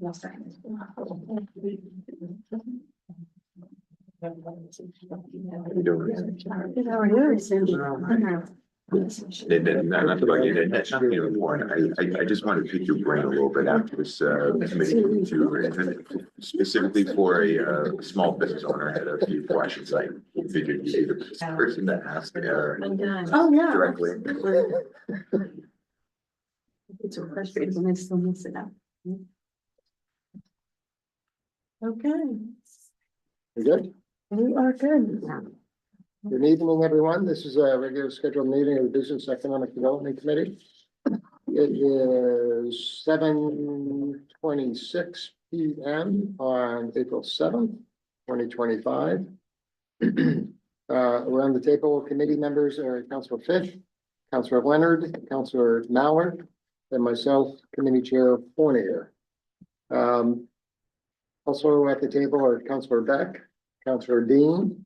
How are you? Not about you, that's not being important. I just want to pick your brain a little bit after this committee to specifically for a small business owner. I had a few questions. I figured you'd be the best person to ask Oh, yeah. directly. It's so frustrating when I still miss it out. Okay, You good? we are good. Good evening, everyone. This is a regular scheduled meeting of the Business Economic Development Committee. It is 7:26 p.m. on April 7th, 2025. Around the table, committee members are Councilor Fish, Councilor Leonard, Councilor Mallard, and myself, Committee Chair Fournier. Also at the table are Councilor Beck, Councilor Dean,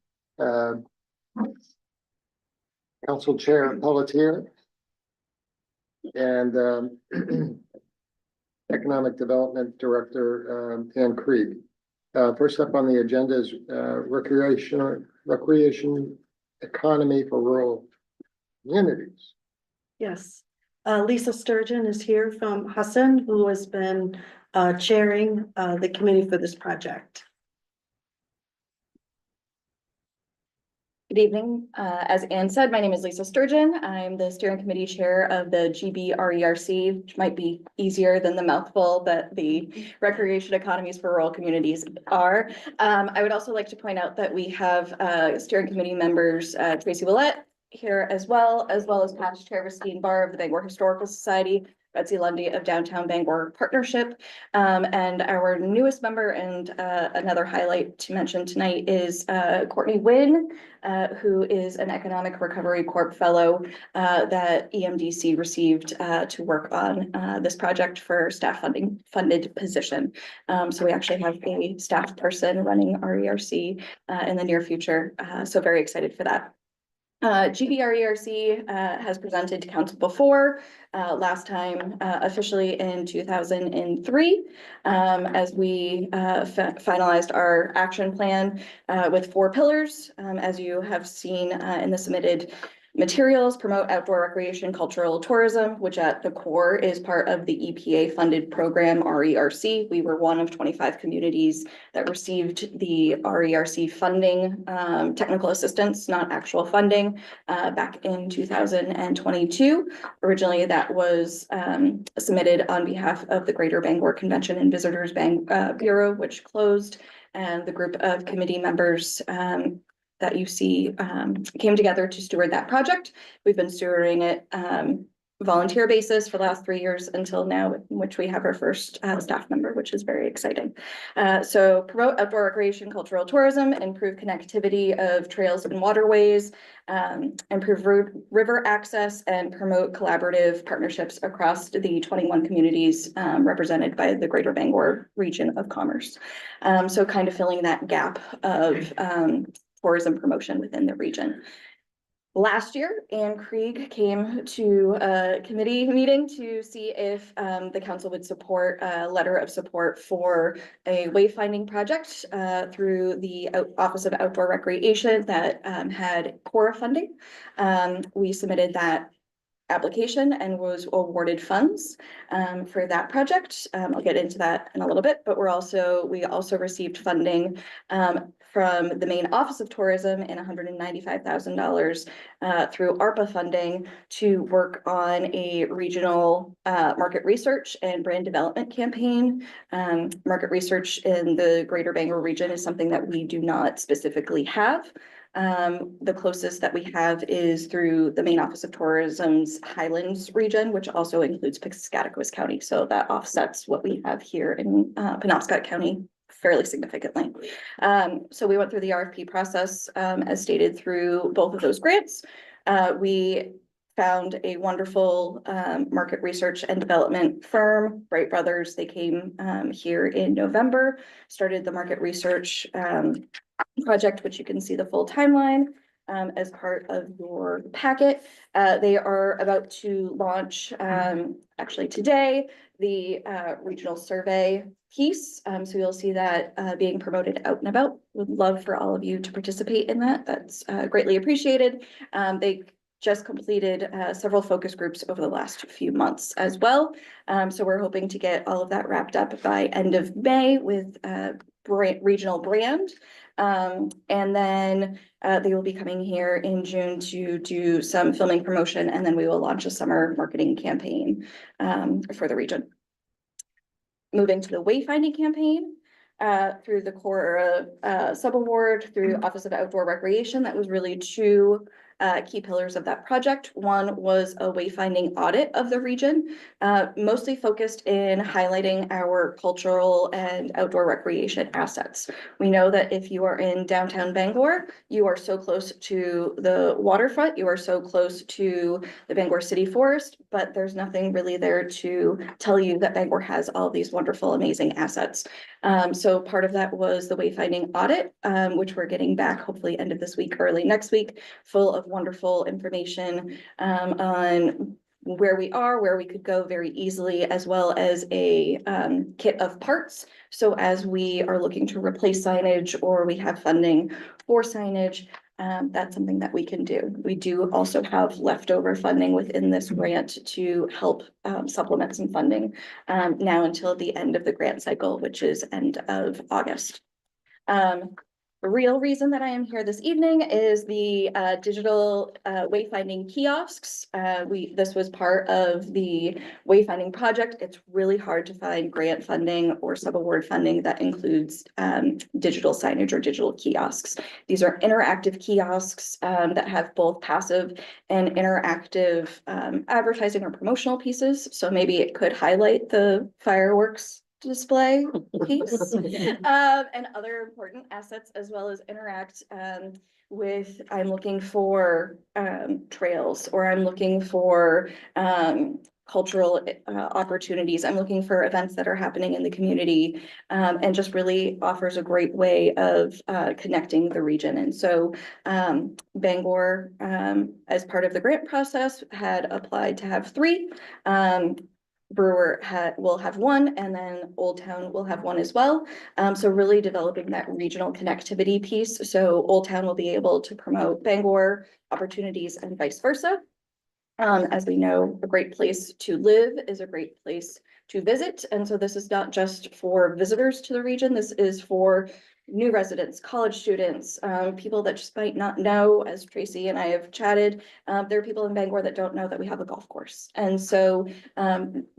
Council Chair Pelletier, and Economic Development Director Dan Krieg. First up on the agenda is recreation economy for rural communities. Yes, Lisa Sturgeon is here from Hassan, who has been chairing the committee for this project. Good evening. As Anne said, my name is Lisa Sturgeon. I'm the steering committee chair of the GBRERC, which might be easier than the mouthful that the recreation economies for rural communities are. I would also like to point out that we have steering committee members Tracy Willett here as well as past chair Christine Barr of the Bangor Historical Society, Betsy Lundy of Downtown Bangor Partnership. And our newest member and another highlight to mention tonight is Courtney Wynn, who is an Economic Recovery Corp fellow that EMDC received to work on this project for staff funded position. So we actually have a staff person running RERC in the near future. So very excited for that. GBRERC has presented to council before, last time officially in 2003, as we finalized our action plan with 4 pillars, as you have seen in the submitted materials: promote outdoor recreation, cultural tourism, which at the core is part of the EPA funded program RERC. We were one of 25 communities that received the RERC funding, technical assistance, not actual funding, back in 2022. Originally, that was submitted on behalf of the Greater Bangor Convention and Visitors Bureau, which closed, and the group of committee members that you see came together to steward that project. We've been stewarding it volunteer basis for the last 3 years until now, in which we have our first staff member, which is very exciting. So promote outdoor recreation, cultural tourism, improve connectivity of trails and waterways, improve river access, and promote collaborative partnerships across the 21 communities represented by the Greater Bangor region of commerce. So kind of filling that gap of tourism promotion within the region. Last year, Anne Krieg came to a committee meeting to see if the council would support a letter of support for a wayfinding project through the Office of Outdoor Recreation that had CORA funding. We submitted that application and was awarded funds for that project. I'll get into that in a little bit, but we also received funding from the Maine Office of Tourism in $195,000 through ARPA funding to work on a regional market research and brand development campaign. Market research in the Greater Bangor region is something that we do not specifically have. The closest that we have is through the Maine Office of Tourism's Highlands region, which also includes Piscataquis County. So that offsets what we have here in Penobscot County fairly significantly. So we went through the RFP process as stated through both of those grants. We found a wonderful market research and development firm, Bright Brothers. They came here in November, started the market research project, which you can see the full timeline as part of your packet. They are about to launch, actually today, the regional survey piece. So you'll see that being promoted out and about. Would love for all of you to participate in that. That's greatly appreciated. They just completed several focus groups over the last few months as well. So we're hoping to get all of that wrapped up by end of May with regional brand. And then they will be coming here in June to do some filming promotion, and then we will launch a summer marketing campaign for the region. Moving to the wayfinding campaign, through the core sub-award, through Office of Outdoor Recreation, that was really two key pillars of that project. One was a wayfinding audit of the region, mostly focused in highlighting our cultural and outdoor recreation assets. We know that if you are in downtown Bangor, you are so close to the waterfront, you are so close to the Bangor City Forest, but there's nothing really there to tell you that Bangor has all these wonderful, amazing assets. So part of that was the wayfinding audit, which we're getting back hopefully end of this week, early next week, full of wonderful information on where we are, where we could go very easily, as well as a kit of parts. So as we are looking to replace signage or we have funding for signage, that's something that we can do. We do also have leftover funding within this grant to help supplement some funding now until the end of the grant cycle, which is end of August. The real reason that I am here this evening is the digital wayfinding kiosks. This was part of the wayfinding project. It's really hard to find grant funding or sub-award funding that includes digital signage or digital kiosks. These are interactive kiosks that have both passive and interactive advertising or promotional pieces. So maybe it could highlight the fireworks display piece and other important assets, as well as interact with, I'm looking for trails, or I'm looking for cultural opportunities. I'm looking for events that are happening in the community, and just really offers a great way of connecting the region. And so Bangor, as part of the grant process, had applied to have 3. Brewer will have 1, and then Old Town will have 1 as well. So really developing that regional connectivity piece. So Old Town will be able to promote Bangor opportunities and vice versa. As we know, a great place to live is a great place to visit. And so this is not just for visitors to the region. This is for new residents, college students, people that just might not know, as Tracy and I have chatted, there are people in Bangor that don't know that we have a golf course. And so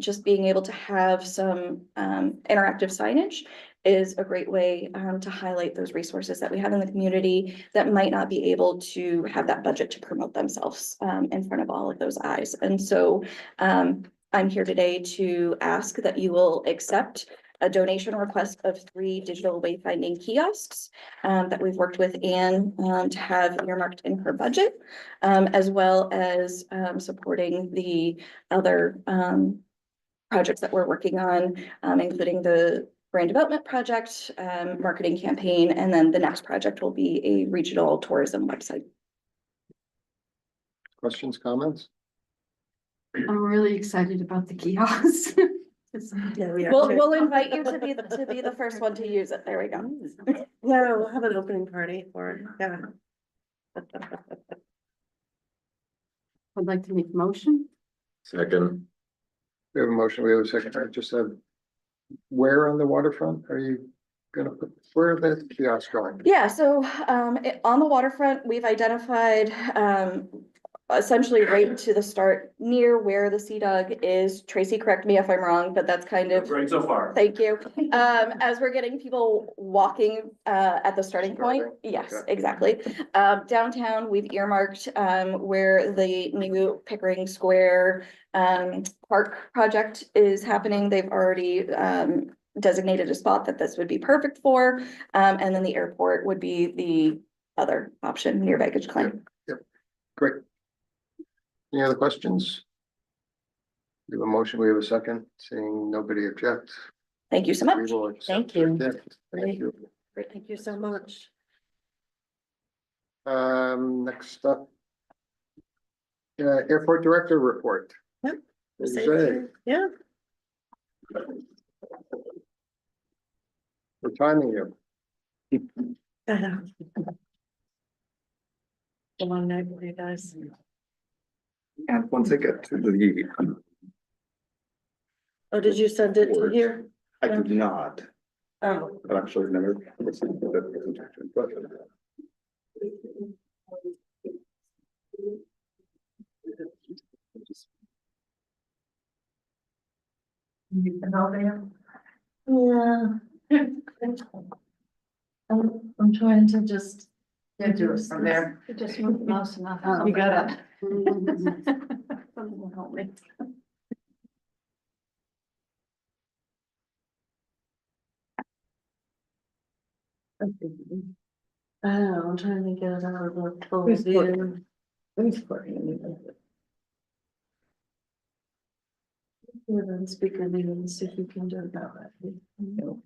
just being able to have some interactive signage is a great way to highlight those resources that we have in the community that might not be able to have that budget to promote themselves in front of all of those eyes. And so I'm here today to ask that you will accept a donation request of 3 digital wayfinding kiosks that we've worked with Anne to have earmarked in her budget, as well as supporting the other projects that we're working on, including the brand development project, marketing campaign, and then the next project will be a regional tourism website. Questions, comments? I'm really excited about the kiosks. Yeah, we are. We'll invite you to be the first one to use it. There we go. Yeah, we'll have an opening party for it, yeah. I'd like to make a motion. Second, We have a motion, we have a second. I just said, where on the waterfront are you gonna put, where are the kiosks going? Yeah, so on the waterfront, we've identified essentially right to the start near where the Sea Dog is. Tracy, correct me if I'm wrong, but that's kind of. Right so far. Thank you. As we're getting people walking at the starting point. Yes, Okay. exactly. Downtown, we've earmarked where the new Pickering Square park project is happening. They've already designated a spot that this would be perfect for. And then the airport would be the other option near baggage claim. Great. Any other questions? We have a motion, we have a second, seeing nobody object. Thank you so We much. will accept Thank you. it. Thank you. Great, thank you so much. Next up. Airport Director report. Yep. Jose. Yeah. We're timing you. I know. Come on, night, you guys. And once I get to the, Oh, did you send it to here? I did not, Oh, I've actually never listened to that presentation, but. yeah. I'm trying to just. Do it from there. Just move the mouse enough. You got it. Someone will help me. I know, I'm trying to get it out of the full view. Yeah, then speaker meeting, see if you can do it that way. No.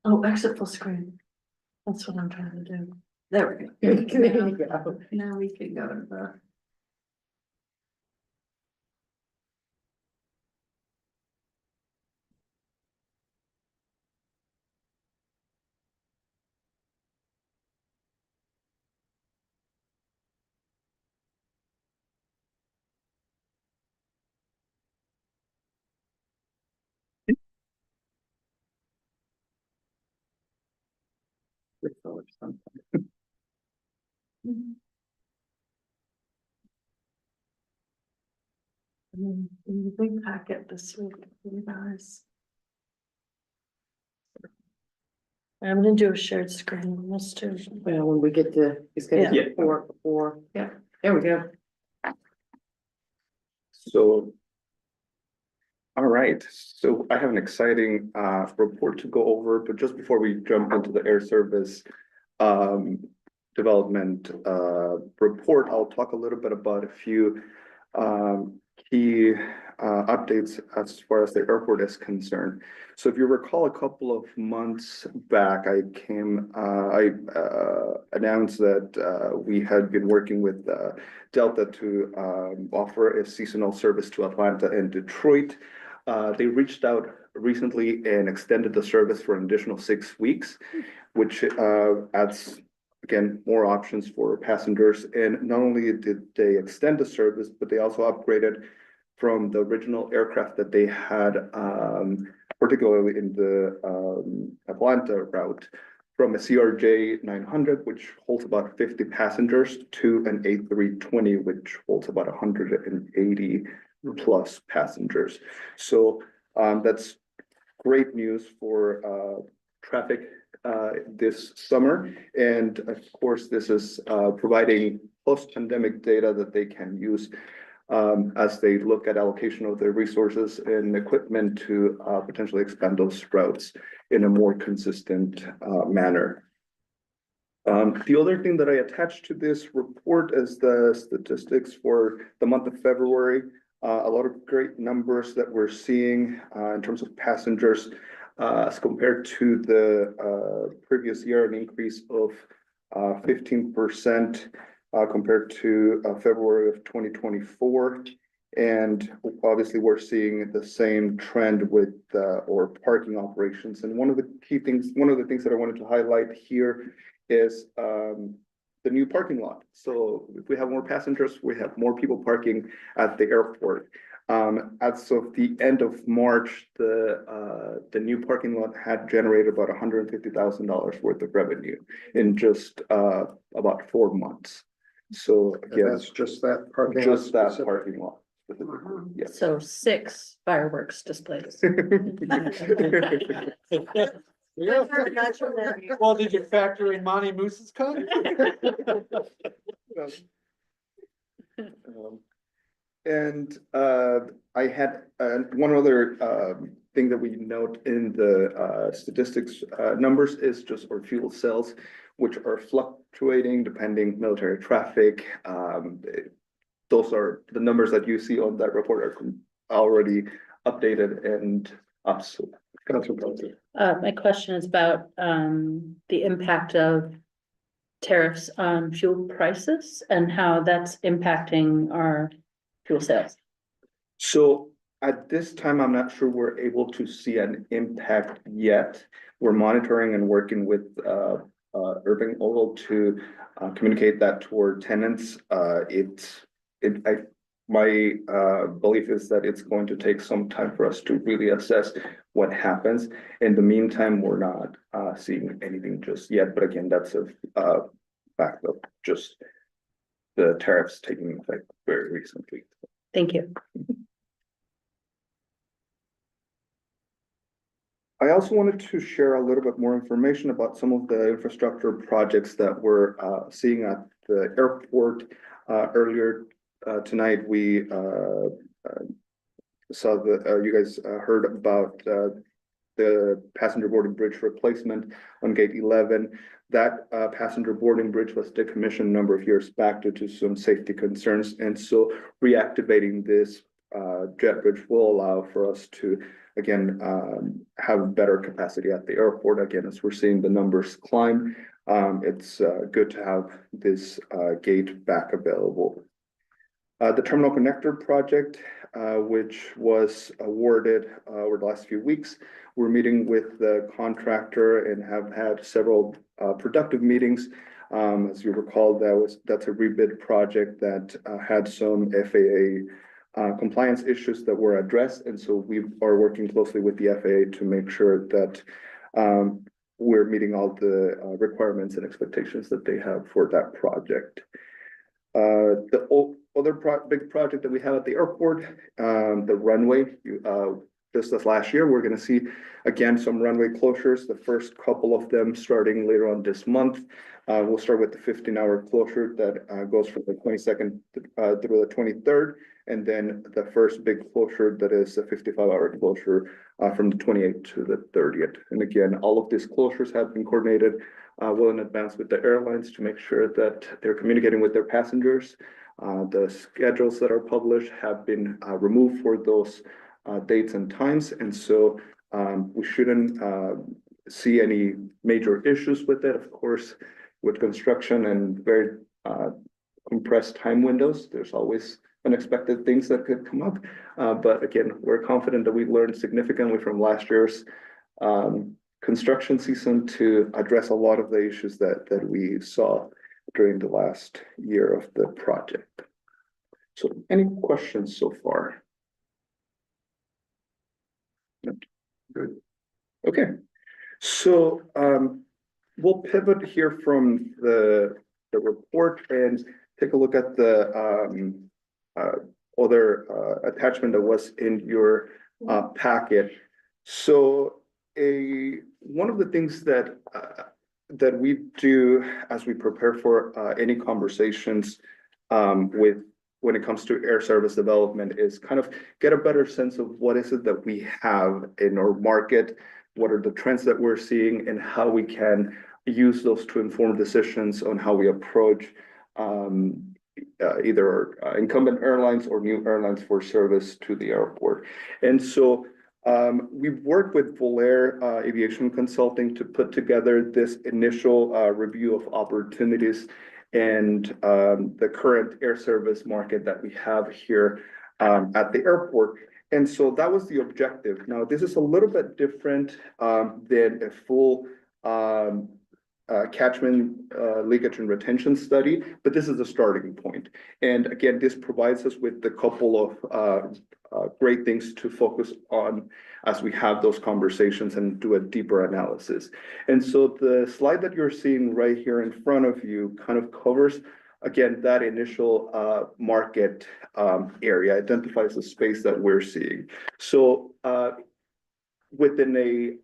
Oh, exit full screen. That's what I'm trying to do. There we go. There you go. Now we can go to the. In the big packet this week, for you guys. I'm gonna do a shared screen on this too. Well, when we get to, it's gonna Yeah. be before, yeah, there we go. So. All right, so I have an exciting report to go over, but just before we jump into the air service. Development report, I'll talk a little bit about a few key updates as far as the airport is concerned. So if you recall, a couple of months back, I announced that we had been working with Delta to offer a seasonal service to Atlanta and Detroit. They reached out recently and extended the service for an additional 6 weeks, which adds, again, more options for passengers. And not only did they extend the service, but they also upgraded from the original aircraft that they had, particularly in the Atlanta route, from a CRJ 900, which holds about 50 passengers, to an A320, which holds about 180 plus passengers. So that's great news for traffic this summer. And of course, this is providing post-pandemic data that they can use as they look at allocation of their resources and equipment to potentially expand those routes in a more consistent manner. The other thing that I attached to this report is the statistics for the month of February. A lot of great numbers that we're seeing in terms of passengers as compared to the previous year, an increase of 15% compared to February of 2024. And obviously, we're seeing the same trend with our parking operations. And one of the things that I wanted to highlight here is the new parking lot. So if we have more passengers, we have more people parking at the airport. As of the end of March, the new parking lot had generated about $150,000 worth of revenue in just about 4 months. So And again, that's just that parking lot. just that specific. parking lot specifically, yes. So 6 fireworks displays. Yeah. Well, did you factor in Monty Moose's cut? And I had one other thing that we note in the statistics numbers is just our fuel cells, which are fluctuating depending military traffic. Those are the numbers that you see on that report are already updated and up. So, My question is about the impact of tariffs on fuel prices and how that's impacting our fuel sales? So at this time, I'm not sure we're able to see an impact yet. We're monitoring and working with Irving Oil to communicate that to our tenants. My belief is that it's going to take some time for us to really assess what happens. In the meantime, we're not seeing anything just yet, but again, that's a fact of just the tariffs taking effect very recently. Thank you. I also wanted to share a little bit more information about some of the infrastructure projects that we're seeing at the airport. Earlier tonight, we saw that you guys heard about the passenger boarding bridge replacement on Gate 11. That passenger boarding bridge was decommissioned a number of years back due to some safety concerns. And so reactivating this jet bridge will allow for us to, again, have better capacity at the airport. Again, as we're seeing the numbers climb, it's good to have this gate back available. The Terminal Connector project, which was awarded over the last few weeks, we're meeting with the contractor and have had several productive meetings. As you recall, that's a rebid project that had some FAA compliance issues that were addressed. And so we are working closely with the FAA to make sure that we're meeting all the requirements and expectations that they have for that project. The other big project that we have at the airport, the runway, just as last year, we're going to see again some runway closures. The first couple of them starting later on this month. We'll start with the 15-hour closure that goes from the 22nd through the 23rd, and then the first big closure that is a 55-hour closure from the 28th to the 30th. And again, all of these closures have been coordinated well in advance with the airlines to make sure that they're communicating with their passengers. The schedules that are published have been removed for those dates and times, and so we shouldn't see any major issues with it. Of course, with construction and very compressed time windows, there's always unexpected things that could come up. But again, we're confident that we learned significantly from last year's construction season to address a lot of the issues that we saw during the last year of the project. So any questions so far? Good. Okay. So we'll pivot here from the report and take a look at the other attachment that was in your packet. So one of the things that we do as we prepare for any conversations when it comes to air service development is kind of get a better sense of what is it that we have in our market, what are the trends that we're seeing, and how we can use those to inform decisions on how we approach either incumbent airlines or new airlines for service to the airport. And so we've worked with Volair Aviation Consulting to put together this initial review of opportunities and the current air service market that we have here at the airport. And so that was the objective. Now, this is a little bit different than a full catchment leakage and retention study, but this is a starting point. And again, this provides us with a couple of great things to focus on as we have those conversations and do a deeper analysis. And so the slide that you're seeing right here in front of you kind of covers, again, that initial market area, identifies the space that we're seeing. So within a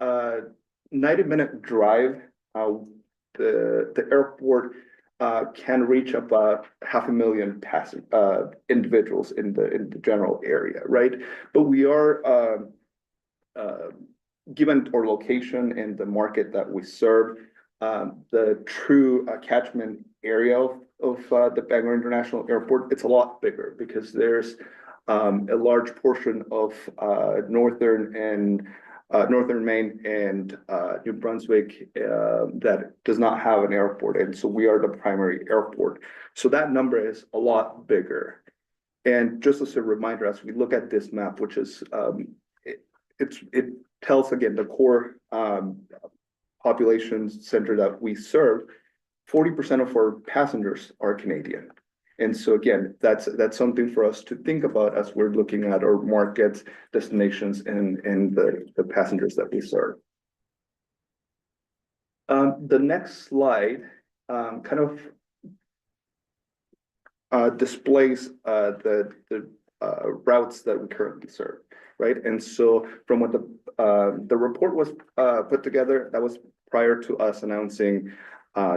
90-minute drive, the airport can reach about 500,000 individuals in the general area, right? But we are given our location and the market that we serve, the true catchment area of the Bangor International Airport, it's a lot bigger because there's a large portion of northern Maine and New Brunswick that does not have an airport, and so we are the primary airport. So that number is a lot bigger. And just as a reminder, as we look at this map, which is, it tells again the core population center that we serve, 40% of our passengers are Canadian. And so again, that's something for us to think about as we're looking at our markets, destinations, and the passengers that we serve. The next slide kind of displays the routes that we currently serve, right? And so from what the report was put together, that was prior to us announcing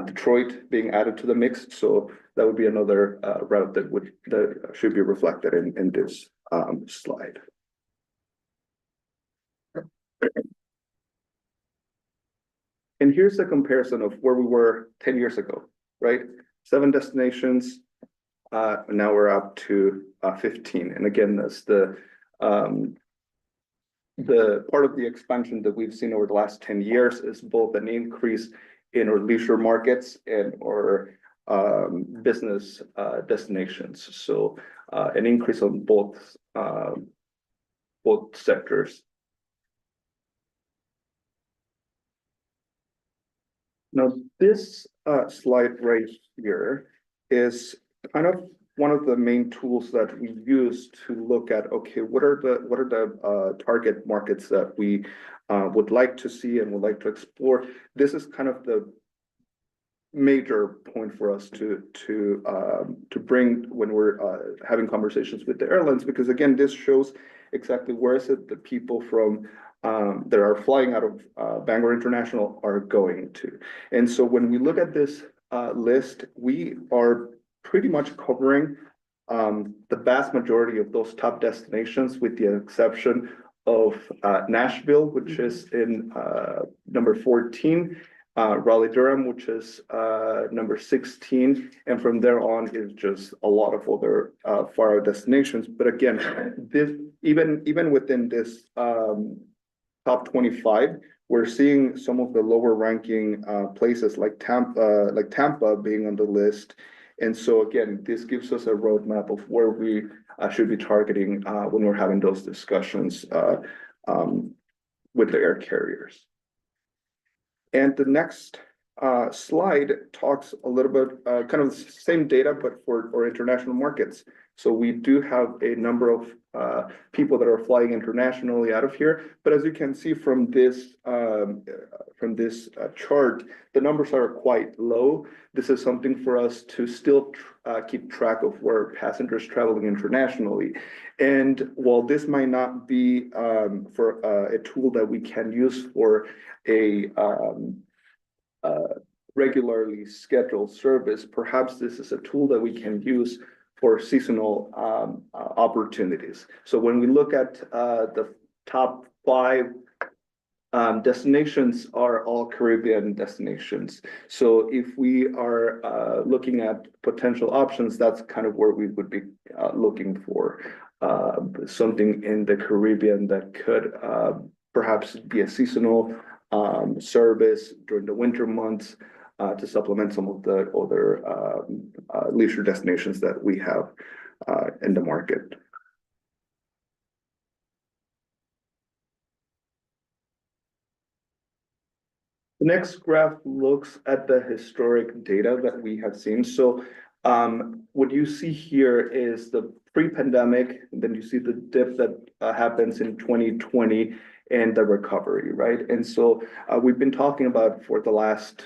Detroit being added to the mix. So that would be another route that should be reflected in this slide. And here's the comparison of where we were 10 years ago, right? 7 destinations. Now we're up to 15. And again, that's the part of the expansion that we've seen over the last 10 years is both an increase in our leisure markets and our business destinations. So an increase on both sectors. Now, this slide right here is kind of one of the main tools that we use to look at, okay, what are the target markets that we would like to see and would like to explore. This is kind of the major point for us to bring when we're having conversations with the airlines, because again, this shows exactly where is it the people from that are flying out of Bangor International are going to. And so when we look at this list, we are pretty much covering the vast majority of those top destinations, with the exception of Nashville, which is in number 14, Raleigh-Durham, which is number 16, and from there on is just a lot of other far out destinations. But again, this even within this top 25, we're seeing some of the lower ranking places like Tampa being on the list. And so again, this gives us a roadmap of where we should be targeting when we're having those discussions with the air carriers. And the next slide talks a little bit, kind of the same data, but for our international markets. So we do have a number of people that are flying internationally out of here. But as you can see from this chart, the numbers are quite low. This is something for us to still keep track of where passengers traveling internationally. And while this might not be for a tool that we can use for a regularly scheduled service, perhaps this is a tool that we can use for seasonal opportunities. So when we look at the top 5 destinations are all Caribbean destinations. So if we are looking at potential options, that's kind of where we would be looking for something in the Caribbean that could perhaps be a seasonal service during the winter months to supplement some of the other leisure destinations that we have in the market. The next graph looks at the historic data that we have seen. So what you see here is the pre-pandemic, and then you see the dip that happens in 2020 and the recovery, right? And so we've been talking about for the last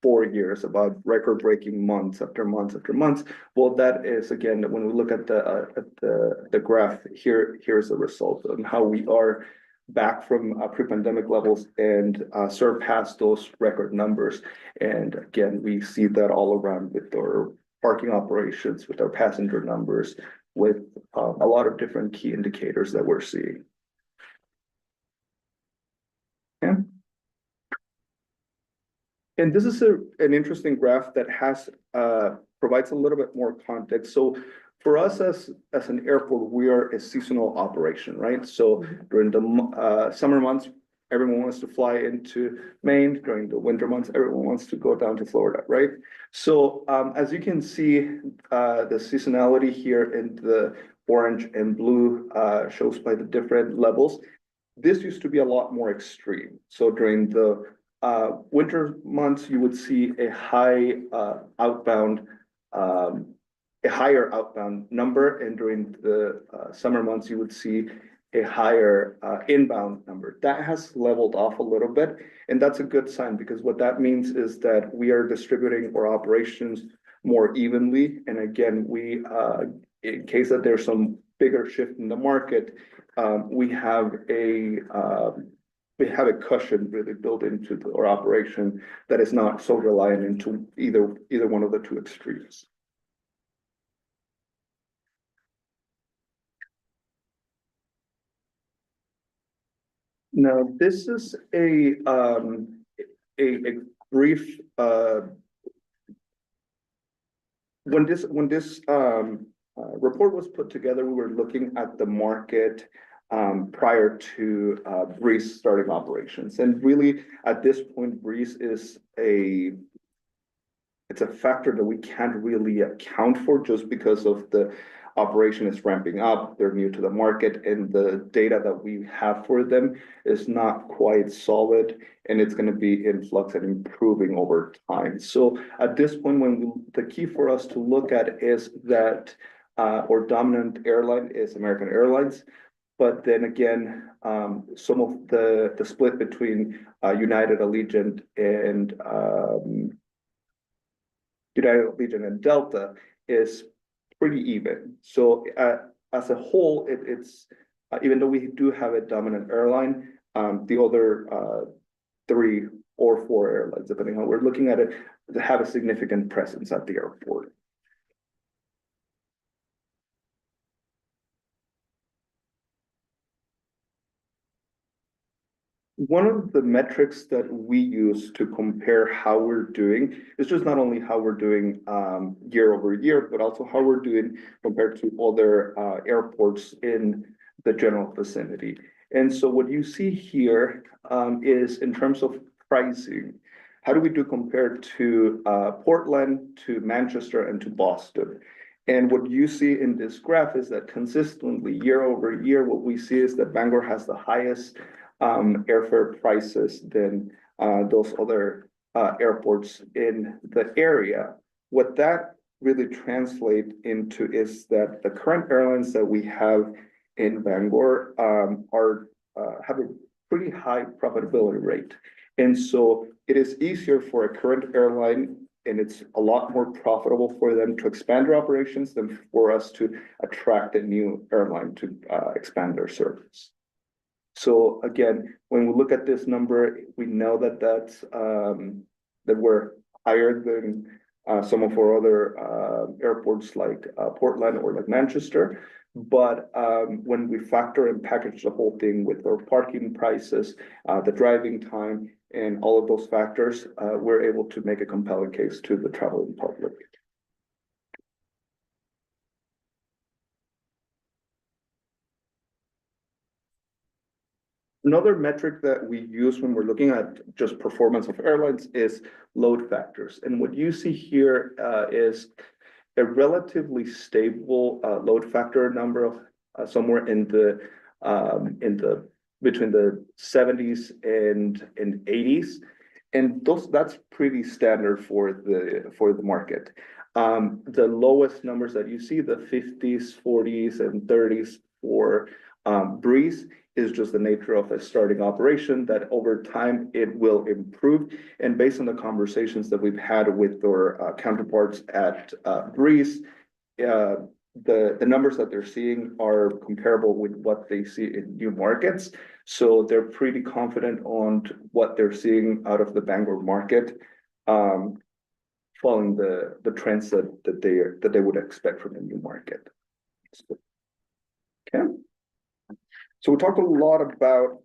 4 years about record-breaking months after months after months. Well, that is again, when we look at the graph here, here's the result of how we are back from pre-pandemic levels and surpass those record numbers. And again, we see that all around with our parking operations, with our passenger numbers, with a lot of different key indicators that we're seeing. Yeah. And this is an interesting graph that has provides a little bit more context. So for us as an airport, we are a seasonal operation, right? So during the summer months, everyone wants to fly into Maine during the winter months, everyone wants to go down to Florida, right? So as you can see, the seasonality here in the orange and blue shows by the different levels. This used to be a lot more extreme. So during the winter months, you would see a high outbound, a higher outbound number, and during the summer months, you would see a higher inbound number. That has leveled off a little bit, and that's a good sign because what that means is that we are distributing our operations more evenly. And again, we in case that there's some bigger shift in the market, we have a cushion really built into our operation that is not so reliant into either one of the two extremes. Now, this is a brief when this report was put together, we were looking at the market prior to Breeze starting operations. And really, at this point, Breeze is it's a factor that we can't really account for just because of the operation is ramping up, they're new to the market, and the data that we have for them is not quite solid, and it's going to be in flux and improving over time. So at this point, the key for us to look at is that our dominant airline is American Airlines. But then again, some of the split between United, Allegiant, and Delta is pretty even. So as a whole, it's even though we do have a dominant airline, the other 3 or 4 airlines, depending on how we're looking at it, have a significant presence at the airport. One of the metrics that we use to compare how we're doing is just not only how we're doing year over year, but also how we're doing compared to other airports in the general vicinity. And so what you see here is in terms of pricing, how do we do compared to Portland, to Manchester, and to Boston? And what you see in this graph is that consistently year over year, what we see is that Bangor has the highest airfare prices than those other airports in the area. What that really translates into is that the current airlines that we have in Bangor have a pretty high profitability rate. And so it is easier for a current airline, and it's a lot more profitable for them to expand their operations than for us to attract a new airline to expand their service. So again, when we look at this number, we know that that we're higher than some of our other airports like Portland or like Manchester. But when we factor and package the whole thing with our parking prices, the driving time, and all of those factors, we're able to make a compelling case to the traveling public. Another metric that we use when we're looking at just performance of airlines is load factors. And what you see here is a relatively stable load factor number of somewhere in the between the 70s and 80s. And that's pretty standard for the market. The lowest numbers that you see, the 50s, 40s, and 30s for Breeze, is just the nature of a starting operation that over time it will improve. And based on the conversations that we've had with our counterparts at Breeze, the numbers that they're seeing are comparable with what they see in new markets. So they're pretty confident on what they're seeing out of the Bangor market, following the trends that they would expect from a new market. Okay. So we talked a lot about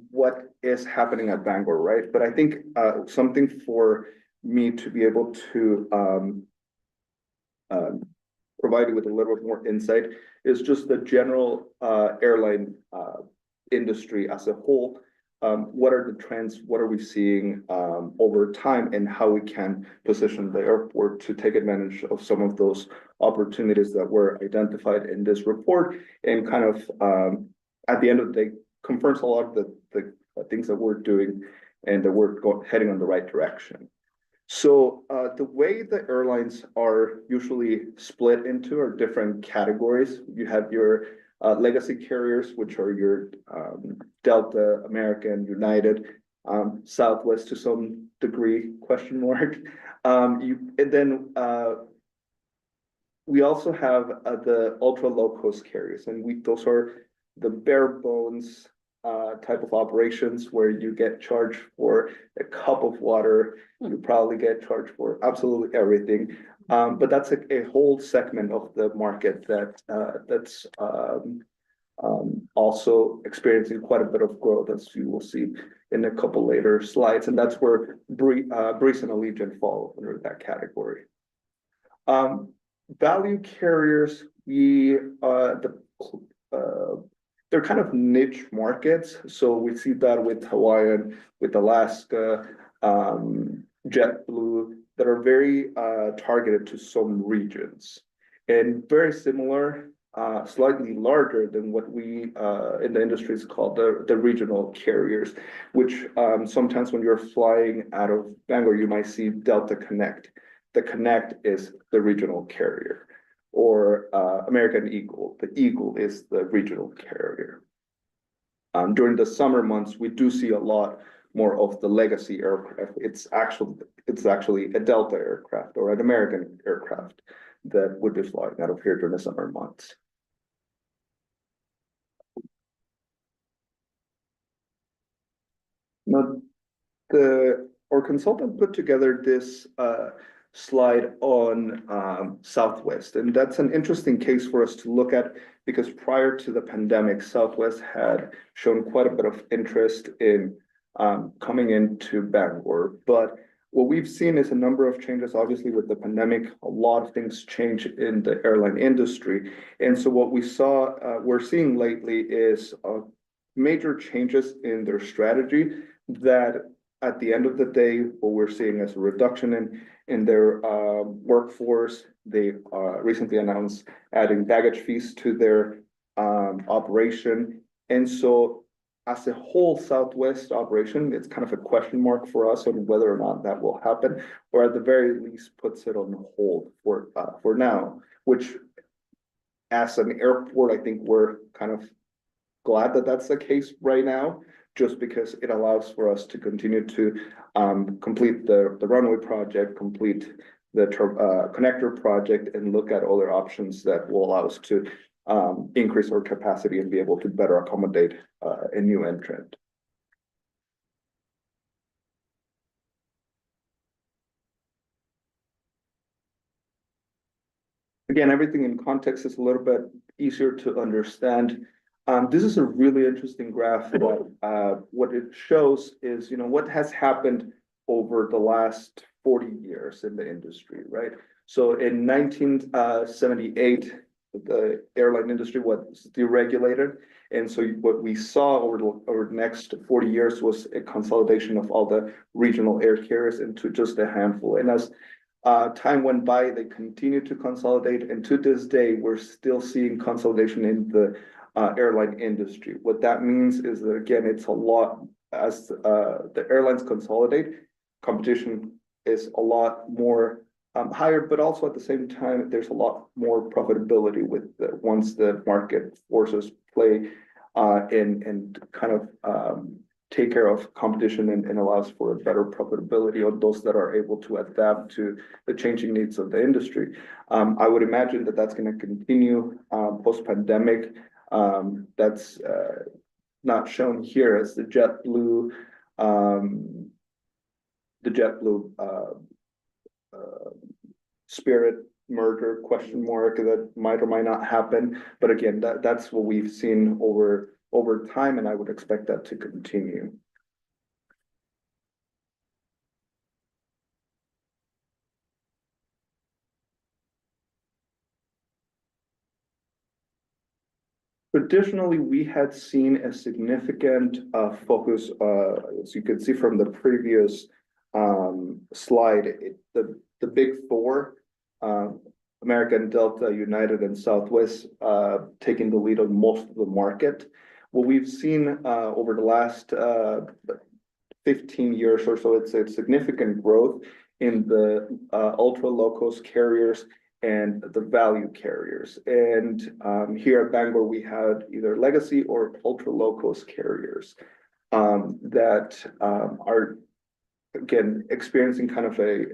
what is happening at Bangor, right? But I think something for me to be able to provide you with a little bit more insight is just the general airline industry as a whole. what are the trends, what are we seeing over time, and how we can position the airport to take advantage of some of those opportunities that were identified in this report, and kind of at the end of the day confirms a lot of the things that we're doing and that we're heading on the right direction. So the way the airlines are usually split into are different categories. You have your legacy carriers, which are your Delta, American, United, Southwest to some degree, question mark. We also have the ultra low cost carriers, and those are the bare bones type of operations where you get charged for a cup of water. You probably get charged for absolutely everything. But that's a whole segment of the market that's also experiencing quite a bit of growth, as you will see in a couple later slides. And that's where Breeze and Allegiant fall under that category. Value carriers, they're kind of niche markets. So we see that with Hawaiian, with Alaska, JetBlue, that are very targeted to some regions, and very similar, slightly larger than what we in the industry is called the regional carriers, which sometimes when you're flying out of Bangor, you might see Delta Connect. The Connect is the regional carrier, or American Eagle. The Eagle is the regional carrier. During the summer months, we do see a lot more of the legacy aircraft. It's actually a Delta aircraft or an American aircraft that would be flying out of here during the summer months. Now, our consultant put together this slide on Southwest, and that's an interesting case for us to look at, because prior to the pandemic, Southwest had shown quite a bit of interest in coming into Bangor. But what we've seen is a number of changes. Obviously, with the pandemic, a lot of things change in the airline industry. And so what we're seeing lately is major changes in their strategy that at the end of the day, what we're seeing is a reduction in their workforce. They recently announced adding baggage fees to their operation. And so as a whole Southwest operation, it's kind of a question mark for us on whether or not that will happen, or at the very least puts it on hold for now, which as an airport, I think we're kind of glad that that's the case right now, just because it allows for us to continue to complete the runway project, complete the connector project, and look at other options that will allow us to increase our capacity and be able to better accommodate a new entrant. Again, everything in context is a little bit easier to understand. This is a really interesting graph that what it shows is, what has happened over the last 40 years in the industry, right? So in 1978, the airline industry was deregulated. And so what we saw over the next 40 years was a consolidation of all the regional air carriers into just a handful. And as time went by, they continued to consolidate. And to this day, we're still seeing consolidation in the airline industry. What that means is that, again, it's a lot, as the airlines consolidate, competition is a lot more higher, but also at the same time, there's a lot more profitability once the market forces play and kind of take care of competition and allows for a better profitability on those that are able to adapt to the changing needs of the industry. I would imagine that that's going to continue post-pandemic. That's not shown here as the JetBlue Spirit merger question mark that might or might not happen. But again, that's what we've seen over time, and I would expect that to continue. Traditionally, we had seen a significant focus, as you can see from the previous slide, the big four, American, Delta, United, and Southwest, taking the lead on most of the market. What we've seen over the last 15 years or so, it's a significant growth in the ultra low cost carriers and the value carriers. And here at Bangor, we had either legacy or ultra low cost carriers that are again experiencing kind of a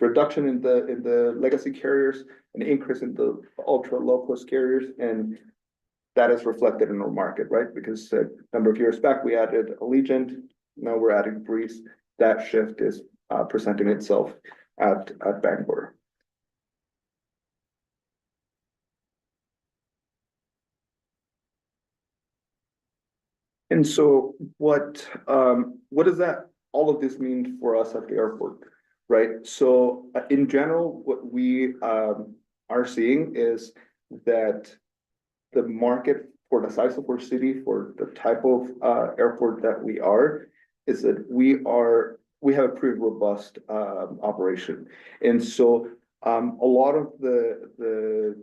reduction in the legacy carriers, an increase in the ultra low cost carriers, and that is reflected in our market, right? Because a number of years back we added Allegiant, now we're adding Breeze. That shift is presenting itself at Bangor. And so what does that all of this mean for us at the airport, right? So in general, what we are seeing is that the market for the size of our city, for the type of airport that we are, is that we have a pretty robust operation. And so a lot of the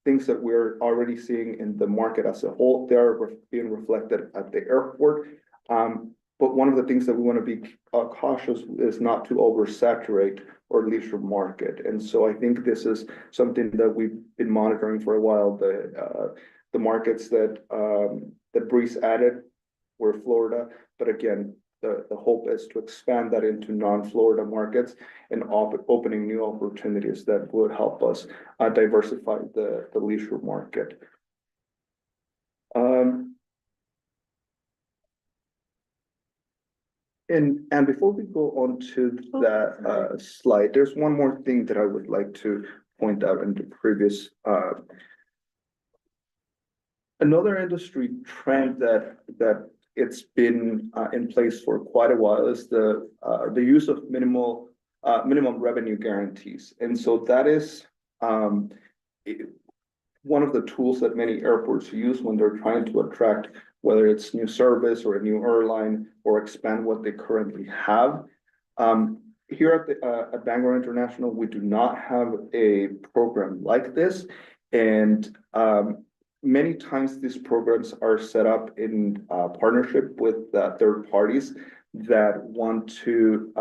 things that we're already seeing in the market as a whole, they're being reflected at the airport. But one of the things that we want to be cautious is not to oversaturate our leisure market. And so I think this is something that we've been monitoring for a while. The markets that Breeze added were Florida, but again, the hope is to expand that into non-Florida markets and opening new opportunities that would help us diversify the leisure market. And before we go on to that slide, there's one more thing that I would like to point out in the previous another industry trend that it's been in place for quite a while is the use of minimum revenue guarantees. And so that is one of the tools that many airports use when they're trying to attract, whether it's new service or a new airline or expand what they currently have. Here at Bangor International, we do not have a program like this. And many times these programs are set up in partnership with third parties that want to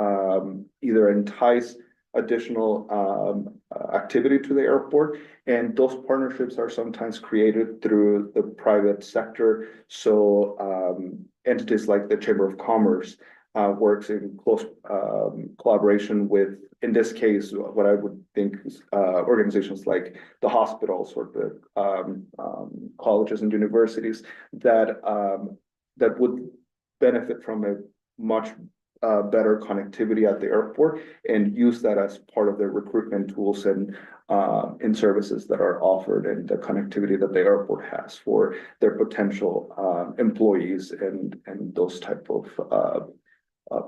either entice additional activity to the airport. And those partnerships are sometimes created through the private sector. So entities like the Chamber of Commerce works in close collaboration with, in this case, what I would think is organizations like the hospitals or the colleges and universities that would benefit from a much better connectivity at the airport and use that as part of their recruitment tools and in services that are offered and the connectivity that the airport has for their potential employees and those type of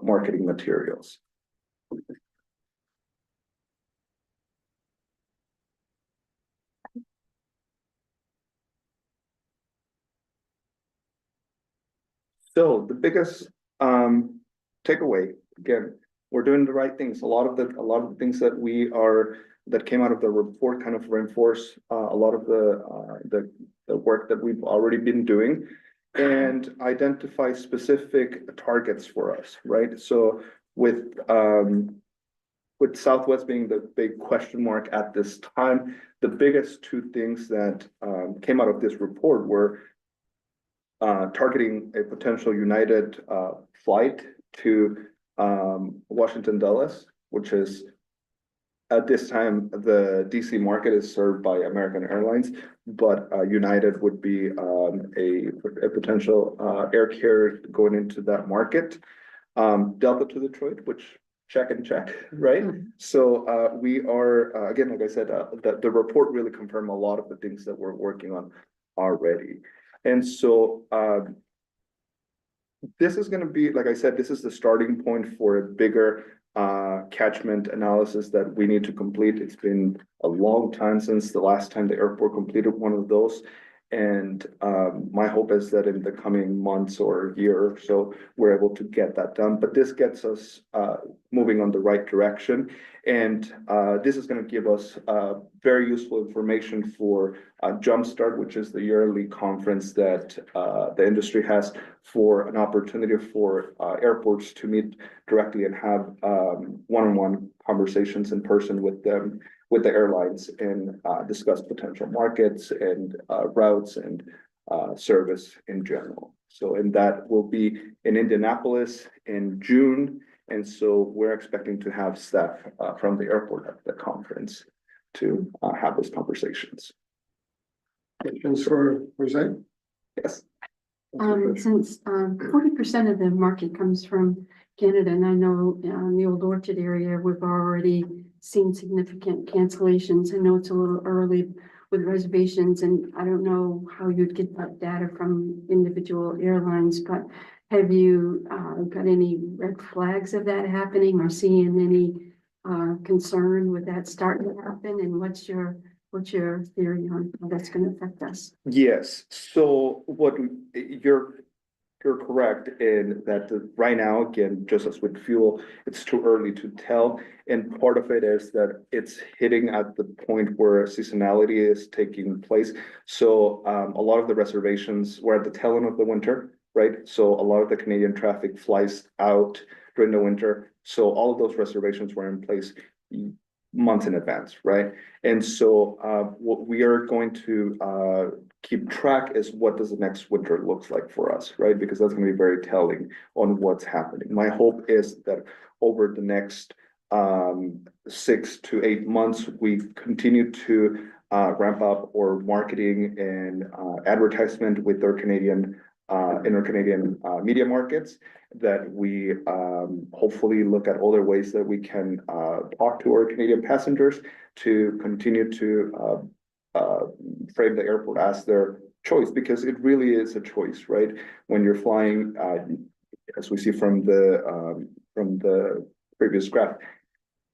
marketing materials. So the biggest takeaway, again, we're doing the right things. A lot of the things that came out of the report kind of reinforce a lot of the work that we've already been doing and identify specific targets for us, right? So with Southwest being the big question mark at this time, the biggest two things that came out of this report were targeting a potential United flight to Washington Dulles, which is at this time the DC market is served by American Airlines, but United would be a potential air carrier going into that market. Delta to Detroit, which check, right? So we are again, like I said, the report really confirmed a lot of the things that we're working on already. And so this is going to be, like I said, this is the starting point for a bigger catchment analysis that we need to complete. It's been a long time since the last time the airport completed one of those. And my hope is that in the coming months or year or so, we're able to get that done. But this gets us moving on the right direction. And this is going to give us very useful information for Jumpstart, which is the yearly conference that the industry has for an opportunity for airports to meet directly and have one-on-one conversations in person with them, with the airlines, and discuss potential markets and routes and service in general. So, and that will be in Indianapolis in June. And so we're expecting to have staff from the airport at the conference to have those conversations. Questions for Jose? Yes. Since 40% of the market comes from Canada, and I know in the Old Orchard area, we've already seen significant cancellations. I know it's a little early with reservations, and I don't know how you'd get that data from individual airlines, but have you got any red flags of that happening or seeing any concern with that starting to happen? And what's your theory on how that's going to affect us? Yes, so what you're correct in that right now, again, just as with fuel, it's too early to tell. And part of it is that it's hitting at the point where seasonality is taking place. So a lot of the reservations were at the tail end of the winter, right? So a lot of the Canadian traffic flies out during the winter. So all of those reservations were in place months in advance, right? And so what we are going to keep track is what does the next winter looks like for us, right? Because that's going to be very telling on what's happening. My hope is that over the next 6 to 8 months, we continue to ramp up our marketing and advertisement with our Canadian in our Canadian media markets, that we hopefully look at other ways that we can talk to our Canadian passengers to continue to frame the airport as their choice, because it really is a choice, right? When you're flying, as we see from the previous graph,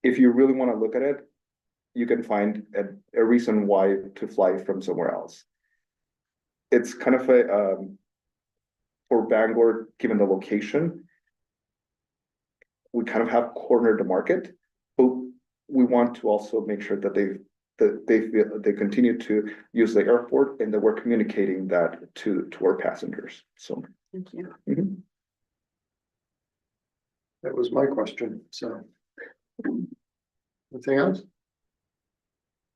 if you really want to look at it, you can find a reason why to fly from somewhere else. It's kind of a for Bangor, given the location, we kind of have cornered the market, but we want to also make sure that they continue to use the airport and that we're communicating that to our passengers. So Thank you. That was my question, so. Anything else?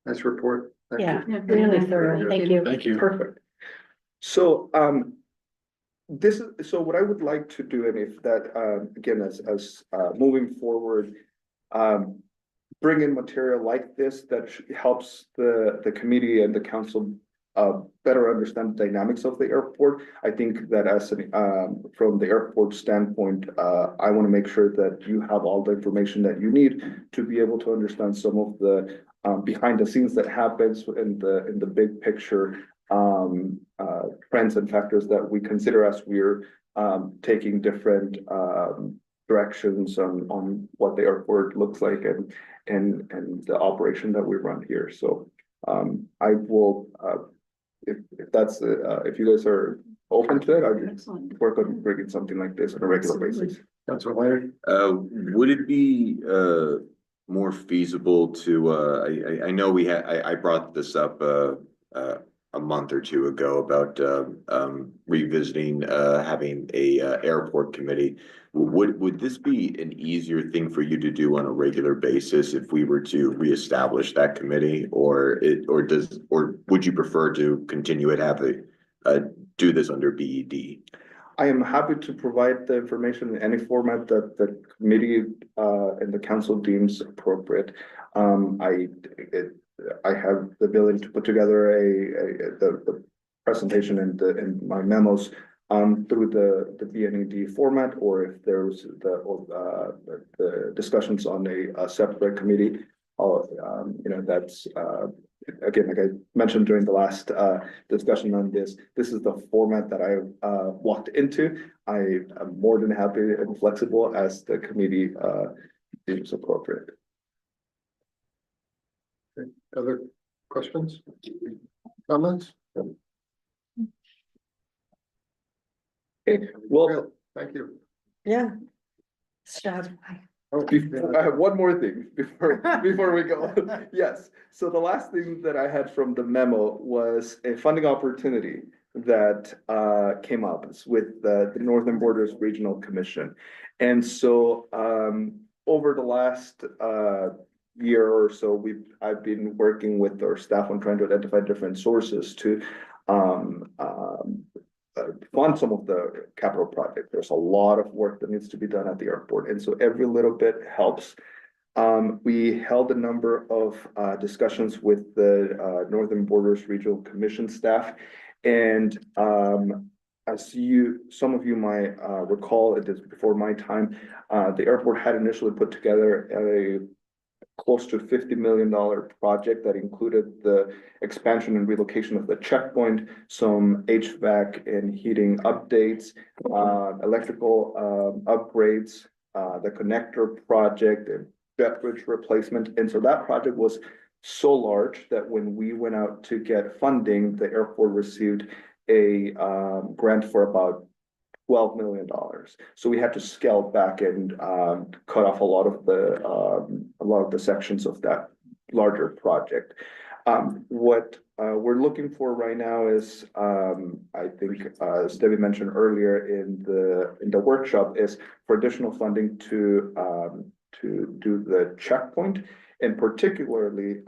Nice report. Thank you. Yeah, really thorough. Thank you. Thank you. perfect. So so what I would like to do, and if that again, as moving forward, bring in material like this that helps the committee and the council better understand the dynamics of the airport. I think that as from the airport standpoint, I want to make sure that you have all the information that you need to be able to understand some of the behind the scenes that happens in the big picture trends and factors that we consider as we're taking different directions on what the airport looks like and the operation that we run here. So I will if that's if you guys are open to it, I'd Excellent. work on bringing something like this on a regular basis. Councilor Leonard? Would it be more feasible to I know I brought this up a month or two ago about revisiting having a airport committee. Would this be an easier thing for you to do on a regular basis if we were to reestablish that committee, or would you prefer to continue it, have do this under BED? I am happy to provide the information in any format that the committee and the council deems appropriate. I have the ability to put together the presentation and my memos through the BNED format, or if there's the discussions on a separate committee. That's again, like I mentioned during the last discussion on this is the format that I walked into. I am more than happy and flexible as the committee deems appropriate. Other questions? Comments? Okay, well, Well, thank you. Yeah. Stop. Oh, I have one more thing before we go. Yes, so the last thing that I had from the memo was a funding opportunity that came up with the Northern Borders Regional Commission. And so over the last year or so, I've been working with our staff on trying to identify different sources to fund some of the capital project. There's a lot of work that needs to be done at the airport, and so every little bit helps. We held a number of discussions with the Northern Borders Regional Commission staff, and as some of you might recall, it is before my time, the airport had initially put together a close to $50 million project that included the expansion and relocation of the checkpoint, some HVAC and heating updates, electrical upgrades, the connector project and jet bridge replacement. And so that project was so large that when we went out to get funding, the airport received a grant for about $12 million. So we had to scale back and cut off a lot of the sections of that larger project. What we're looking for right now is, I think, as Debbie mentioned earlier in the workshop, is for additional funding to do the checkpoint, and particularly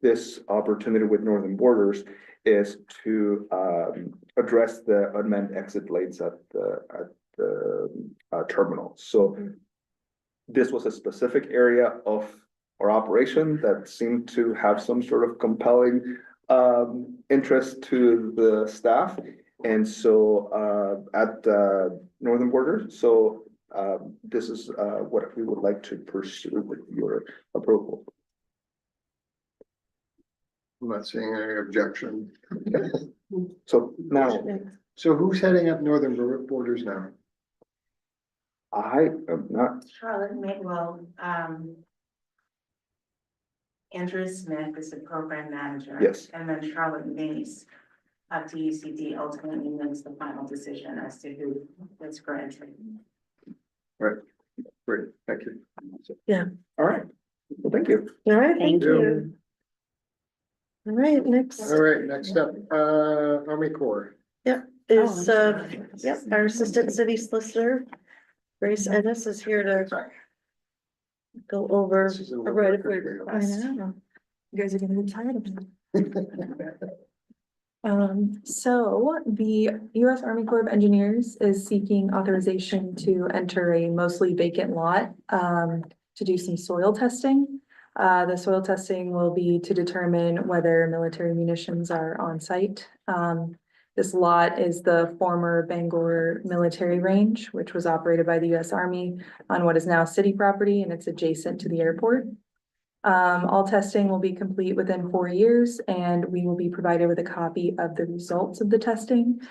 this opportunity with Northern Borders is to address the unmanned exit lanes at the terminal. So this was a specific area of our operation that seemed to have some sort of compelling interest to the staff, and so at Northern Borders. So this is what we would like to pursue with your approval. I'm not seeing any objection. So now, So who's heading up Northern Borders now? I am not, Charlotte Midwell, Andrew Smith is the program manager. Yes. And then Charlotte Mace of TUCD ultimately makes the final decision as to who is granted. Great, thank you. all right, well, thank you. All right, Thank thank you. All right, next All right, next up, Army Corps. is, yep, our Assistant City Solicitor, Grace Ennis is here to go over This is in a the right of way record. request. know. You guys are gonna get tired of it. So the US Army Corps of Engineers is seeking authorization to enter a mostly vacant lot, to do some soil testing. The soil testing will be to determine whether military munitions are on site. This lot is the former Bangor Military Range, which was operated by the US Army on what is now city property, and it's adjacent to the airport. All testing will be complete within 4 years, and we will be provided with a copy of the results of the testing.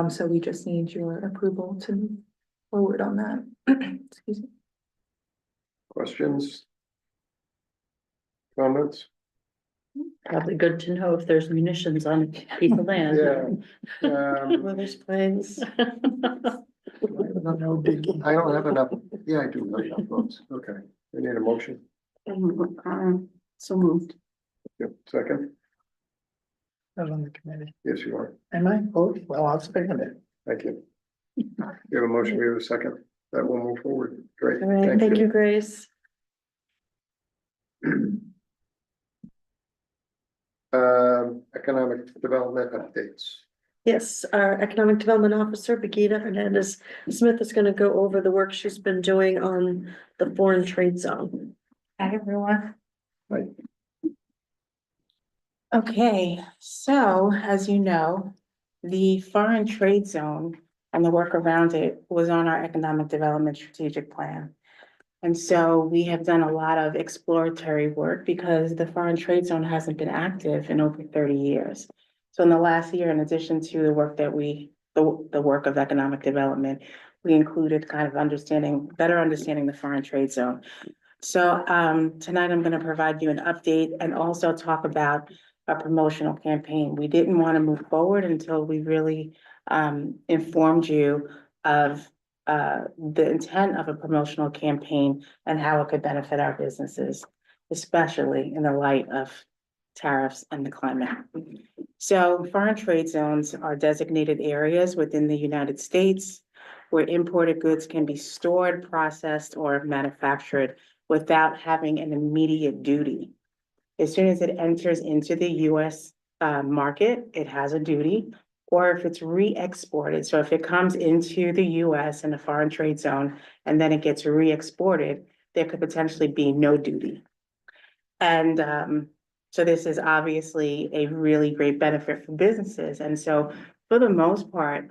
So we just need your approval to move forward on that. Excuse me. Questions? Comments? Probably good to know if there's munitions on a piece of land. Yeah. Weathers Plains. I don't have enough, yeah, I do have enough votes, okay, we need a motion, So moved. yep, second, I was on the committee. yes, you are, Am I? Oh, well, I'll second it. thank you. We have a motion, we have a second, that will move forward, great, All right, thank you, Grace. Economic development updates. Yes, our Economic Development Officer, Begita Hernandez Smith, is gonna go over the work she's been doing on the foreign trade zone. Hi, everyone. Okay, so as you know, the foreign trade zone and the work around it was on our economic development strategic plan. And so we have done a lot of exploratory work because the foreign trade zone hasn't been active in over 30 years. So in the last year, in addition to the work that the work of economic development, we included kind of better understanding the foreign trade zone. So tonight I'm going to provide you an update and also talk about a promotional campaign. We didn't want to move forward until we really informed you of the intent of a promotional campaign and how it could benefit our businesses, especially in the light of tariffs and the climate. So foreign trade zones are designated areas within the United States where imported goods can be stored, processed, or manufactured without having an immediate duty. As soon as it enters into the US market, it has a duty. Or if it's re-exported, so if it comes into the US in a foreign trade zone and then it gets re-exported, there could potentially be no duty. And so this is obviously a really great benefit for businesses. And so for the most part,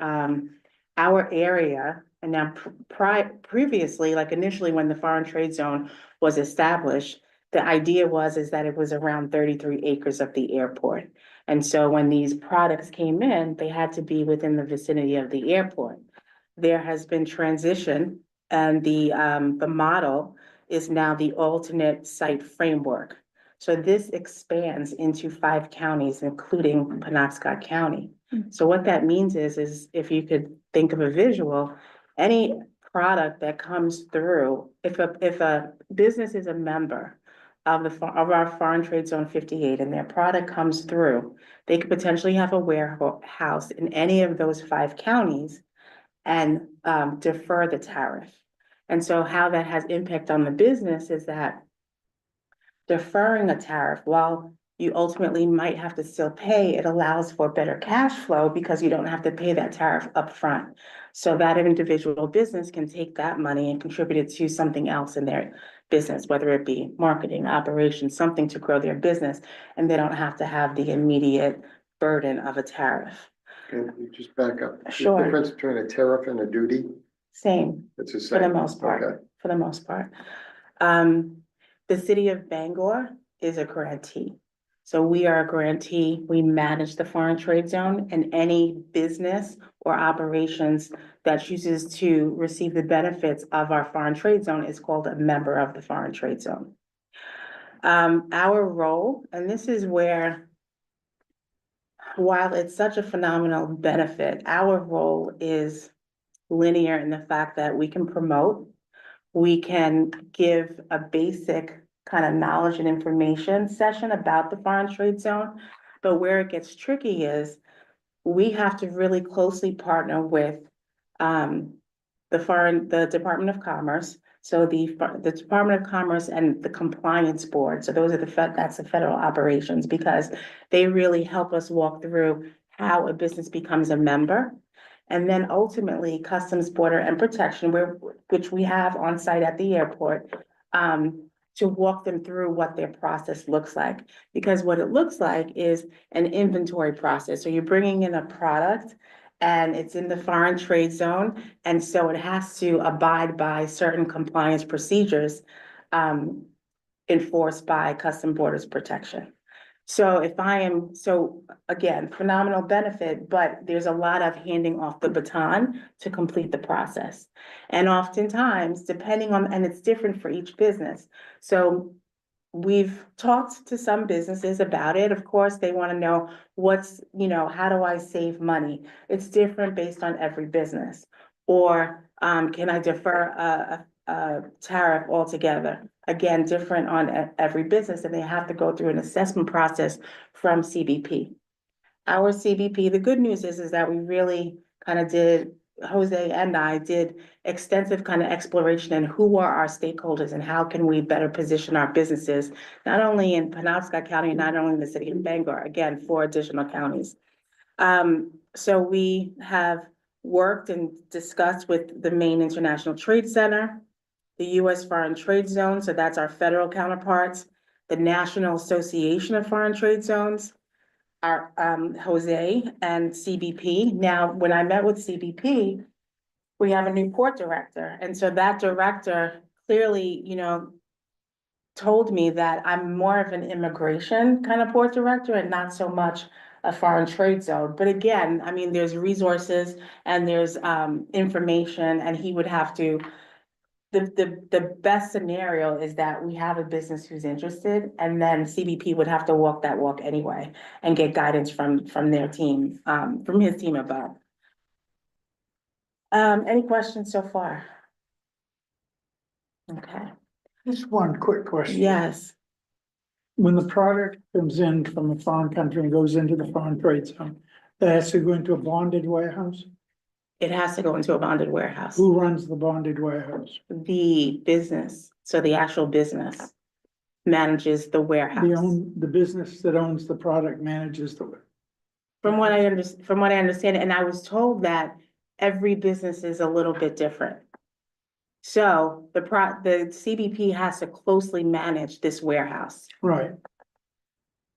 our area, and now previously, like initially when the foreign trade zone was established, the idea is that it was around 33 acres of the airport. And so when these products came in, they had to be within the vicinity of the airport. There has been transition, and the model is now the alternate site framework. So this expands into 5 counties, including Penobscot County. So what that means is if you could think of a visual, any product that comes through, if a business is a member of our Foreign Trade Zone 58 and their product comes through, they could potentially have a warehouse in any of those 5 counties and defer the tariff. And so how that has impact on the business is that deferring a tariff, while you ultimately might have to still pay, it allows for better cash flow because you don't have to pay that tariff upfront. So that individual business can take that money and contribute it to something else in their business, whether it be marketing, operations, something to grow their business, and they don't have to have the immediate burden of a tariff. Can you just back up? Sure. The difference between a tariff and a duty? Same, It's the for same. the most part, Okay. for the most part. The city of Bangor is a grantee. So we are a grantee, we manage the foreign trade zone, and any business or operations that chooses to receive the benefits of our foreign trade zone is called a member of the foreign trade zone. Our role, and this is where, while it's such a phenomenal benefit, our role is linear in the fact that we can promote, we can give a basic kind of knowledge and information session about the foreign trade zone. But where it gets tricky is we have to really closely partner with the Department of Commerce. So the Department of Commerce and the Compliance Board. So those are that's the federal operations, because they really help us walk through how a business becomes a member. And then ultimately Customs, Border and Protection, which we have on site at the airport, to walk them through what their process looks like. Because what it looks like is an inventory process. So you're bringing in a product and it's in the foreign trade zone. And so it has to abide by certain compliance procedures enforced by Customs Borders Protection. So again, phenomenal benefit, but there's a lot of handing off the baton to complete the process. And oftentimes, depending on, and it's different for each business. So we've talked to some businesses about it. Of course, they want to know how do I save money? It's different based on every business. Or can I defer a tariff altogether? Again, different on every business, and they have to go through an assessment process from CBP. Our CBP, the good news is that we really kind of Jose and I did extensive kind of exploration in who are our stakeholders and how can we better position our businesses, not only in Penobscot County, not only in the city of Bangor, again, 4 additional counties. So we have worked and discussed with the Maine International Trade Center, the U.S. Foreign Trade Zone, so that's our federal counterparts, the National Association of Foreign Trade Zones, our Jose and CBP. Now, when I met with CBP, we have a new port director. And so that director clearly, told me that I'm more of an immigration kind of port director and not so much a foreign trade zone. But again, I mean, there's resources and there's information, and he would have to. The best scenario is that we have a business who's interested, and then CBP would have to walk that walk anyway and get guidance from their team, from his team above. Any questions so far? Okay, Just one quick question. yes, When the product comes in from a foreign country and goes into the foreign trade zone, that has to go into a bonded warehouse? it has to go into a bonded warehouse. Who runs the bonded warehouse? The business, so the actual business manages the warehouse. The business that owns the product manages the. From what I understand, and I was told that every business is a little bit different. So the CBP has to closely manage this warehouse. Right,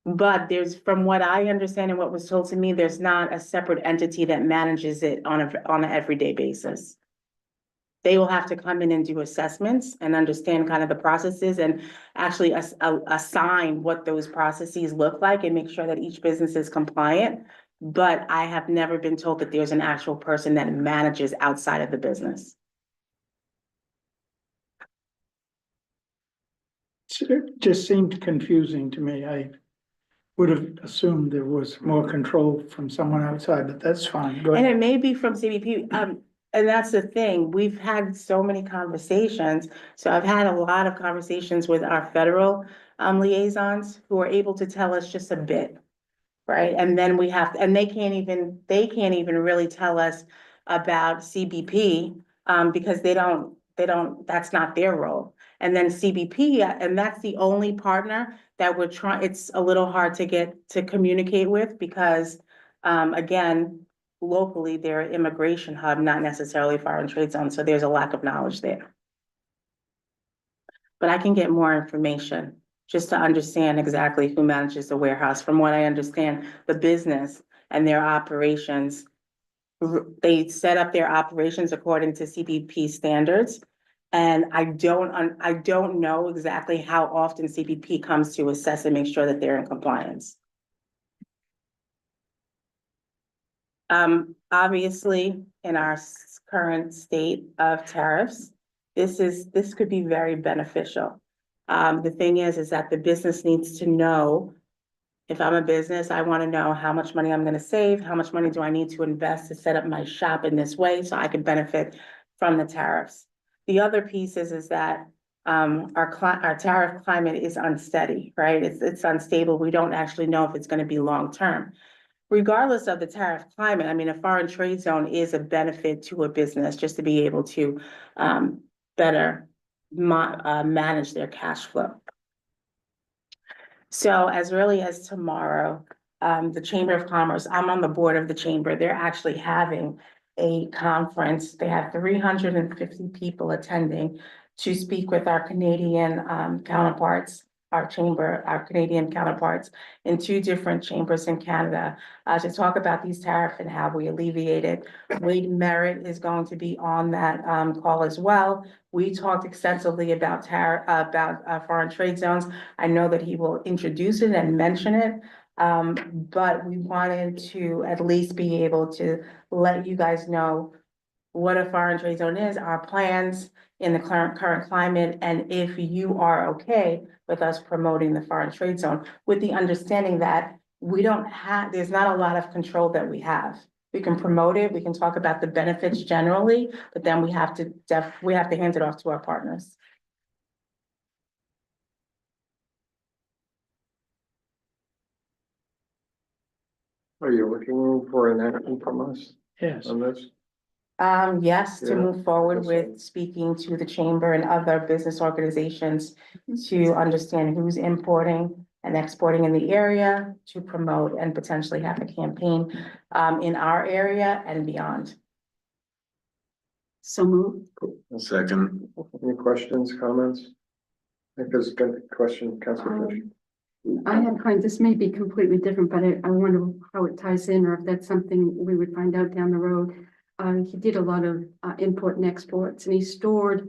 But from what I understand and what was told to me, there's not a separate entity that manages it on an everyday basis. They will have to come in and do assessments and understand kind of the processes and actually assign what those processes look like and make sure that each business is compliant. But I have never been told that there's an actual person that manages outside of the business. it just seemed confusing to me. I would have assumed there was more control from someone outside, but that's fine. Go And ahead. it may be from CBP, and that's the thing, we've had so many conversations. So I've had a lot of conversations with our federal liaisons who are able to tell us just a bit. Right, and then we have, and they can't even really tell us about CBP, because they don't, that's not their role. And then CBP, and that's the only partner that we're trying, it's a little hard to get to communicate with because, again, locally, they're an immigration hub, not necessarily foreign trade zone, so there's a lack of knowledge there. But I can get more information just to understand exactly who manages the warehouse. From what I understand, the business and their operations, they set up their operations according to CBP standards. And I don't know exactly how often CBP comes to assess and make sure that they're in compliance. Obviously, in our current state of tariffs, this could be very beneficial. The thing is that the business needs to know, if I'm a business, I want to know how much money I'm going to save, how much money do I need to invest to set up my shop in this way so I can benefit from the tariffs. The other piece is that our tariff climate is unsteady, right? It's unstable. We don't actually know if it's going to be long-term. Regardless of the tariff climate, I mean, a foreign trade zone is a benefit to a business just to be able to better manage their cash flow. So as early as tomorrow, the Chamber of Commerce, I'm on the board of the chamber, they're actually having a conference. They have 350 people attending to speak with our Canadian counterparts, our Canadian counterparts in 2 different chambers in Canada to talk about these tariffs and how we alleviate it. Wade Merritt is going to be on that call as well. We talked extensively about foreign trade zones. I know that he will introduce it and mention it, but we wanted to at least be able to let you guys know what a foreign trade zone is, our plans in the current climate, and if you are okay with us promoting the foreign trade zone, with the understanding that there's not a lot of control that we have. We can promote it, we can talk about the benefits generally, but then we have to hand it off to our partners. Are you looking for an action from us Yes. on this? Yes, to Yeah, move forward that's right. with speaking to the chamber and other business organizations to understand who's importing and exporting in the area, to promote and potentially have a campaign in our area and beyond. So moved. Second. Any questions, comments? I think there's a good question, Councilor Fish. I had this may be completely different, but I wonder how it ties in or if that's something we would find out down the road. He did a lot of import and exports, and he stored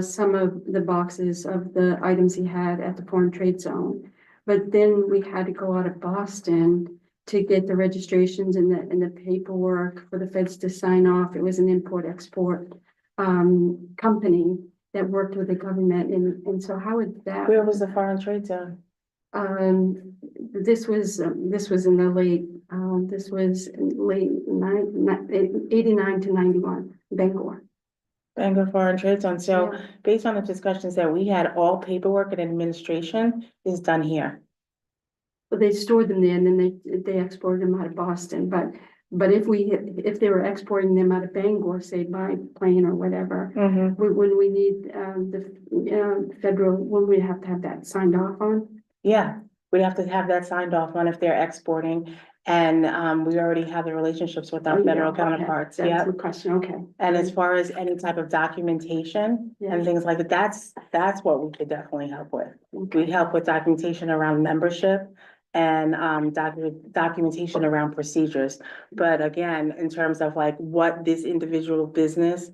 some of the boxes of the items he had at the foreign trade zone. But then we had to go out of Boston to get the registrations and the paperwork for the feds to sign off. It was an import-export company that worked with the government, and so how would that? Where was the foreign trade zone? This was in the late, this was in late 89 to 91. Bangor. Bangor Foreign Trade Zone. So Yeah. based on the discussions that we had, all paperwork and administration is done here. But they stored them there and then they exported them out of Boston, but if they were exporting them out of Bangor, say by plane or whatever, when we need, the federal, when we have to have that signed off on? Yeah, we have to have that signed off on if they're exporting. And we already have the relationships with Oh, our yeah, federal okay. counterparts. That's Yeah. the question, okay. And as far as any type of documentation Yeah. and things like that, that's what we could definitely help with. Okay. We help with documentation around membership and documentation around procedures. But again, in terms of like what this individual business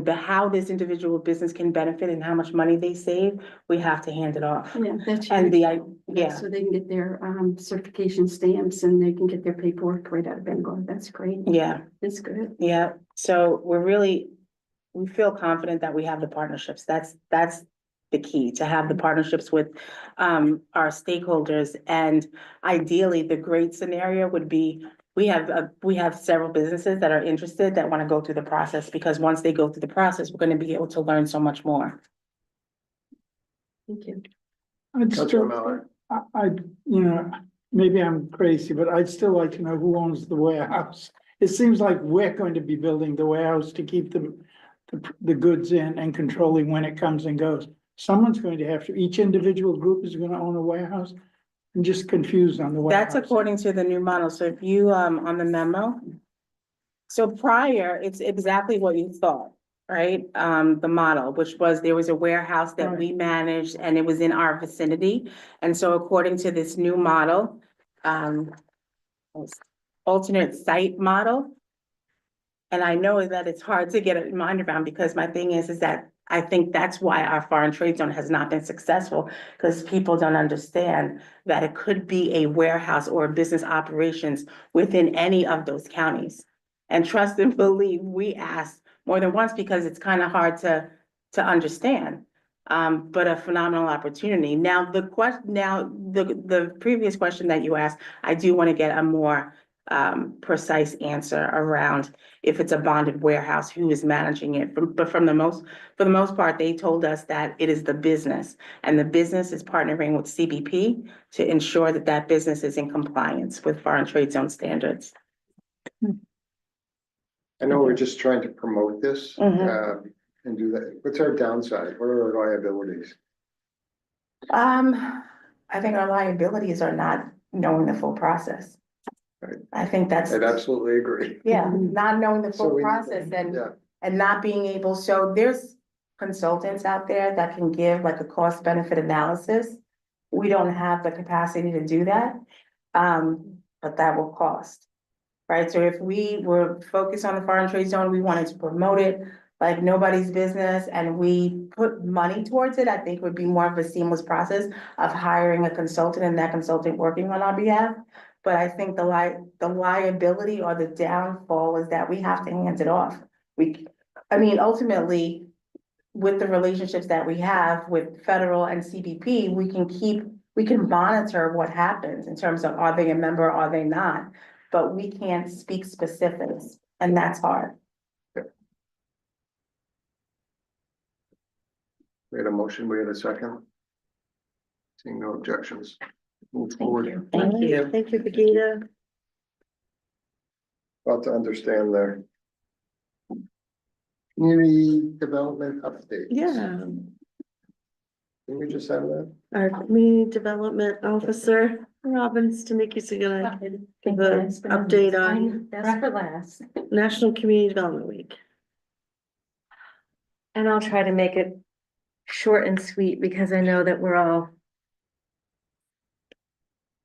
how this individual business can benefit and how much money they save, we have to hand it off. Yeah, that's. And right. yeah, So they can get their certification stamps and they can get their paperwork right out of Bangor. That's great. yeah, That's good. yeah. So we feel confident that we have the partnerships. That's the key, to have the partnerships with our stakeholders. And ideally, the great scenario would be, we have several businesses that are interested that want to go through the process, because once they go through the process, we're going to be able to learn so much more. Thank you. I'd Councilor still, Mallard. maybe I'm crazy, but I'd still like to know who owns the warehouse. It seems like we're going to be building the warehouse to keep the goods in and controlling when it comes and goes. Someone's going to have to, each individual group is gonna own a warehouse. I'm just confused on the warehouse. That's according to the new model. So if you, on the memo. So prior, it's exactly what you thought, right? The model, which was, there was a warehouse that we managed and it was in our vicinity. And so according to this new model, alternate site model. And I know that it's hard to get a mind around, because my thing is that I think that's why our foreign trade zone has not been successful, because people don't understand that it could be a warehouse or a business operations within any of those counties. And trust and believe, we asked more than once because it's kind of hard to understand. But a phenomenal opportunity. Now, the previous question that you asked, I do want to get a more precise answer around if it's a bonded warehouse, who is managing it. But for the most part, they told us that it is the business, and the business is partnering with CBP to ensure that that business is in compliance with foreign trade zone standards. I know we're just trying to promote this, and do that. What's our downside? What are our liabilities? I think our liabilities are not knowing the full process. Right. I think that's. I'd absolutely agree. Yeah, not knowing the So full we- process Yeah, and not being able, so there's consultants out there that can give like a cost benefit analysis. We don't have the capacity to do that, but that will cost. Right, so if we were focused on the foreign trade zone, we wanted to promote it like nobody's business, and we put money towards it, I think would be more of a seamless process of hiring a consultant and that consultant working on our behalf. But I think the liability or the downfall is that we have to hand it off. Ultimately, with the relationships that we have with federal and CBP, we can monitor what happens in terms of, are they a member, are they not? But we can't speak specifics, and that's hard. we had a motion, we had a second. Seeing no objections. Move forward. Thank you. Thank you, Brigida. About to understand there. Community development update. Yeah, Can we just have that? our community development officer, Robin Staniki's gonna give an update on That's for last. National Community Development Week. And I'll try to make it short and sweet because I know that we're all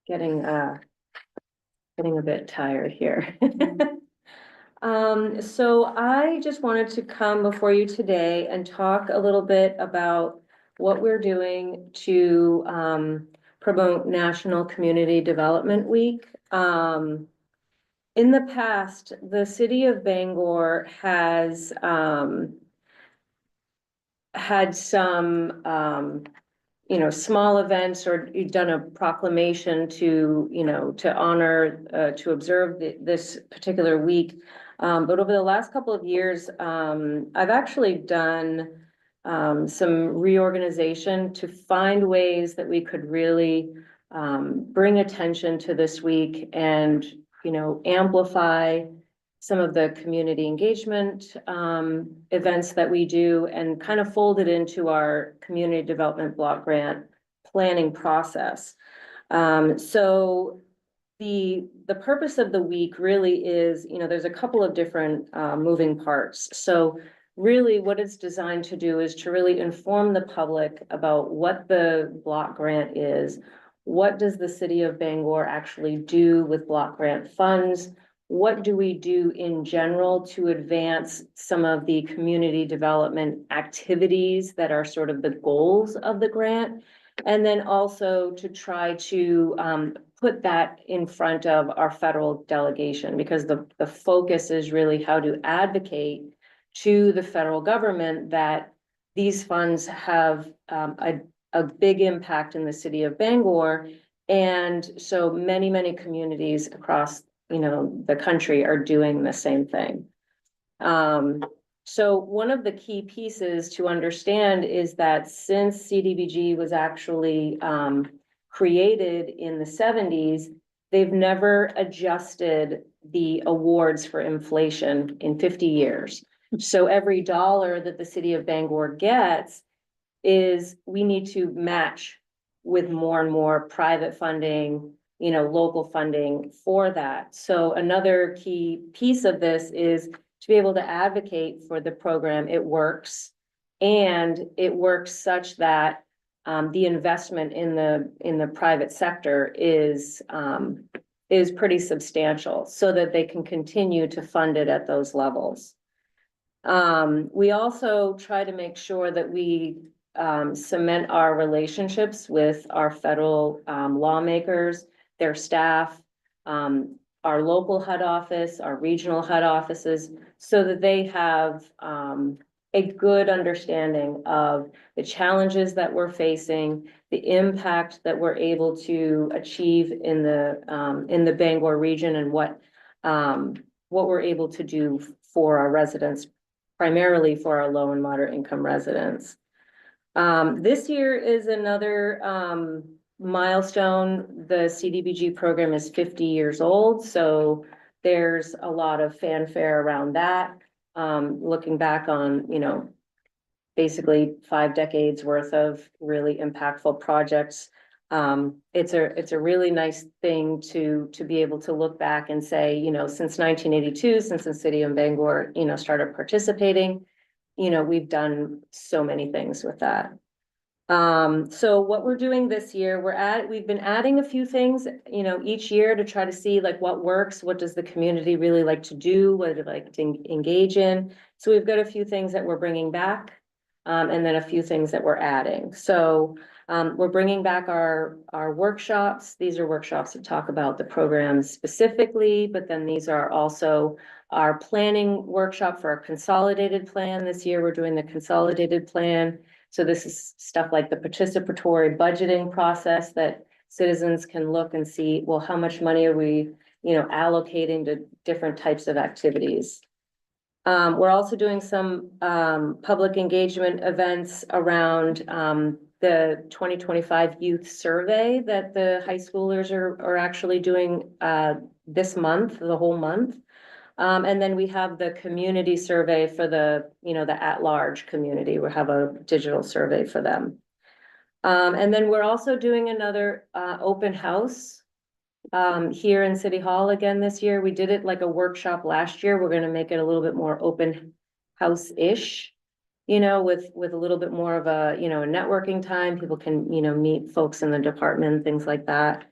getting a bit tired here. So I just wanted to come before you today and talk a little bit about what we're doing to promote National Community Development Week. In the past, the city of Bangor has had some small events or done a proclamation to, to honor, to observe this particular week. But over the last couple of years, I've actually done some reorganization to find ways that we could really bring attention to this week and, amplify some of the community engagement events that we do and kind of fold it into our community development block grant planning process. So the purpose of the week really is, there's a couple of different moving parts. So really what it's designed to do is to really inform the public about what the block grant is. What does the city of Bangor actually do with block grant funds? What do we do in general to advance some of the community development activities that are sort of the goals of the grant? And then also to try to put that in front of our federal delegation, because the focus is really how to advocate to the federal government that these funds have a big impact in the city of Bangor. And so many communities across, the country are doing the same thing. So one of the key pieces to understand is that since CDBG was actually created in the 70s, they've never adjusted the awards for inflation in 50 years. So every dollar that the city of Bangor gets is we need to match with more and more private funding, local funding for that. So another key piece of this is to be able to advocate for the program. It works, and it works such that the investment in the private sector is pretty substantial, so that they can continue to fund it at those levels. We also try to make sure that we cement our relationships with our federal lawmakers, their staff, our local HUD office, our regional HUD offices, so that they have a good understanding of the challenges that we're facing, the impact that we're able to achieve in the Bangor region, and what we're able to do for our residents, primarily for our low and moderate income residents. This year is another milestone. The CDBG program is 50 years old, so there's a lot of fanfare around that. Looking back on, basically 5 decades worth of really impactful projects. It's a really nice thing to be able to look back and say, since 1982, since the city of Bangor, started participating, we've done so many things with that. So what we're doing this year, we've been adding a few things, each year to try to see like what works, what does the community really like to do, what do they like to engage in. So we've got a few things that we're bringing back, and then a few things that we're adding. So we're bringing back our workshops. These are workshops that talk about the program specifically, but then these are also our planning workshop for our consolidated plan. This year, we're doing the consolidated plan. So this is stuff like the participatory budgeting process that citizens can look and see, well, how much money are we, allocating to different types of activities. We're also doing some public engagement events around the 2025 youth survey that the high schoolers are actually doing this month, the whole month. And then we have the community survey for the at-large community. We'll have a digital survey for them. And then we're also doing another open house here in City Hall again this year. We did it like a workshop last year. We're going to make it a little bit more open house-ish, with a little bit more of a, a networking time. People can, meet folks in the department, things like that.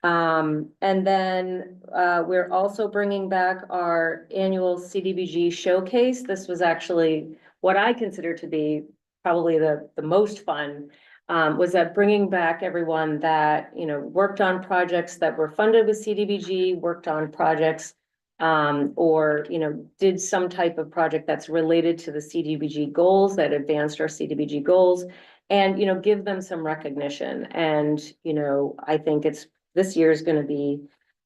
And then we're also bringing back our annual CDBG showcase. This was actually what I consider to be probably the most fun, was that bringing back everyone that, worked on projects that were funded with CDBG, worked on projects or, did some type of project that's related to the CDBG goals, that advanced our CDBG goals, and, give them some recognition. And, I think this year is going to be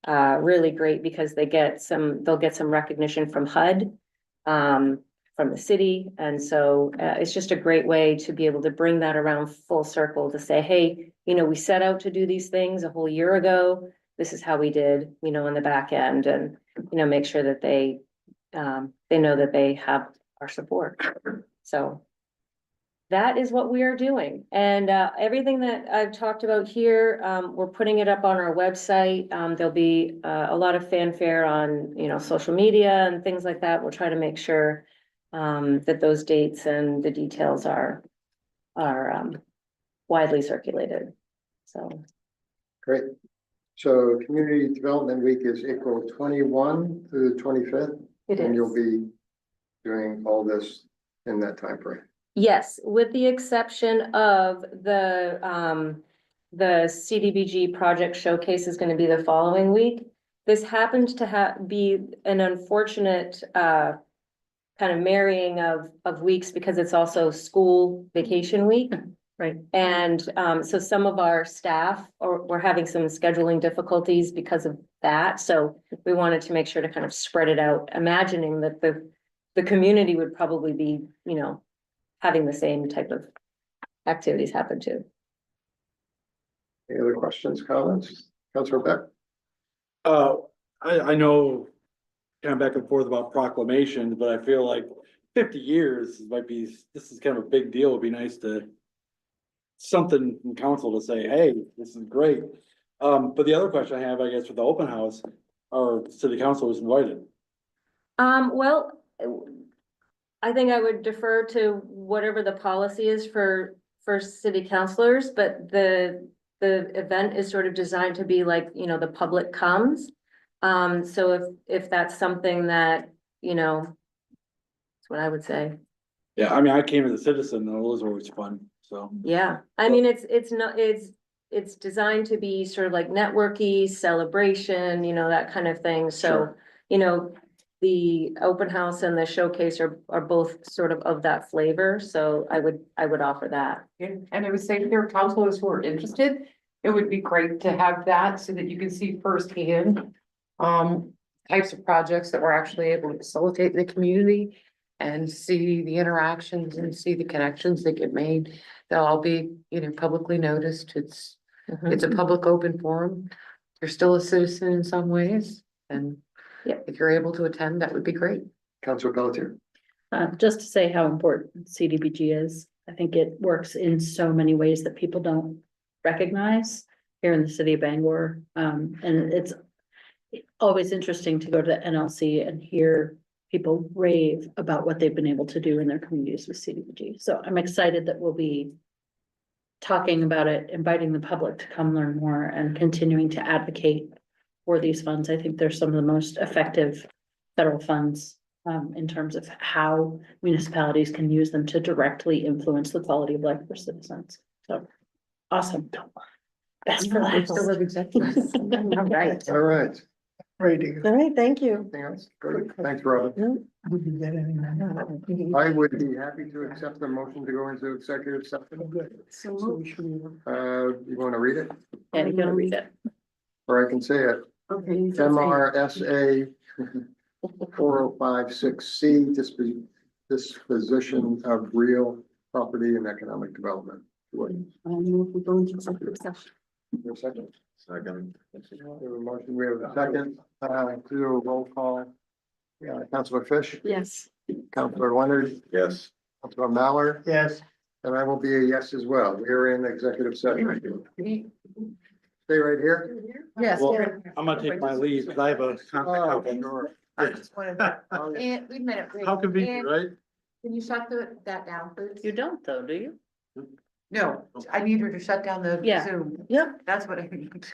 really great because they'll get some recognition from HUD, from the city. And so, it's just a great way to be able to bring that around full circle to say, hey, we set out to do these things a whole year ago. This is how we did, in the back end, and, make sure that they know that they have our support. So that is what we are doing. And everything that I've talked about here, we're putting it up on our website. There'll be a lot of fanfare on, social media and things like that. We'll try to make sure that those dates and the details are widely circulated. So. Great. So Community Development Week is April 21 through the 25th. It And is. you'll be doing all this in that time frame. Yes, with the exception of the CDBG project showcase is gonna be the following week. This happened to be an unfortunate, kind of marrying of weeks because it's also school vacation week. Right. And, so some of our staff were having some scheduling difficulties because of that. So we wanted to make sure to kind of spread it out, imagining that the community would probably be, having the same type of activities happen too. Any other questions, comments? Councilor Beck? I know kind of back and forth about proclamations, but I feel like 50 years this is kind of a big deal. It'd be nice to something from council to say, hey, this is great. But the other question I have, I guess, with the open house, our city council was invited. Well, I think I would defer to whatever the policy is for city councilors, but the event is sort of designed to be like, the public comes. So if that's something that, that's what I would say. Yeah, I mean, I came as a citizen, and it was always fun, so. Yeah, I mean, it's designed to be sort of like networky, celebration, that kind of thing. So, Sure. The open house and the showcase are both sort of that flavor. So I would offer that. And I would say if there are counselors who are interested, it would be great to have that so that you can see firsthand types of projects that we're actually able to facilitate in the community and see the interactions and see the connections that get made. They'll all be, publicly noticed. It's a public open forum. You're still a citizen in some ways, and if you're able to attend, that would be great. Councilor Pelletier? Just to say how important CDBG is. I think it works in so many ways that people don't recognize here in the city of Bangor. And it's always interesting to go to NLC and hear people rave about what they've been able to do in their communities with CDBG. So I'm excited that we'll be talking about it, inviting the public to come learn more and continuing to advocate for these funds. I think they're some of the most effective federal funds in terms of how municipalities can use them to directly influence the quality of life for citizens. So awesome. Best for last. All right. All right. Ready to go. All right, thank you. Anything else? Good. Thanks, Robin. Did you get anything? I would be happy to accept the motion to go into executive session. Good. So we should. You want to read it? Yeah, you gotta read it. Or I can say it. Okay. MRSA 4056C, disposition of real property and economic development. What? We go into executive session. Your second? Second. We have a motion, we have a second, do a roll call. Yeah, Councilor Fish, Yes. Councilor Leonard, Yes. Councilor Mallard, Yes. and I will be a yes as well. We're in executive session. Stay right here. Yes. Well, I'm gonna take my leave, because I have a Oh, conflict. sure. I just wanted to, and wait a minute. wait. How convenient, right? Can you shut that down, please? You don't though, do you? No, I need her to shut down the Yeah. Zoom. Yep. That's what I need.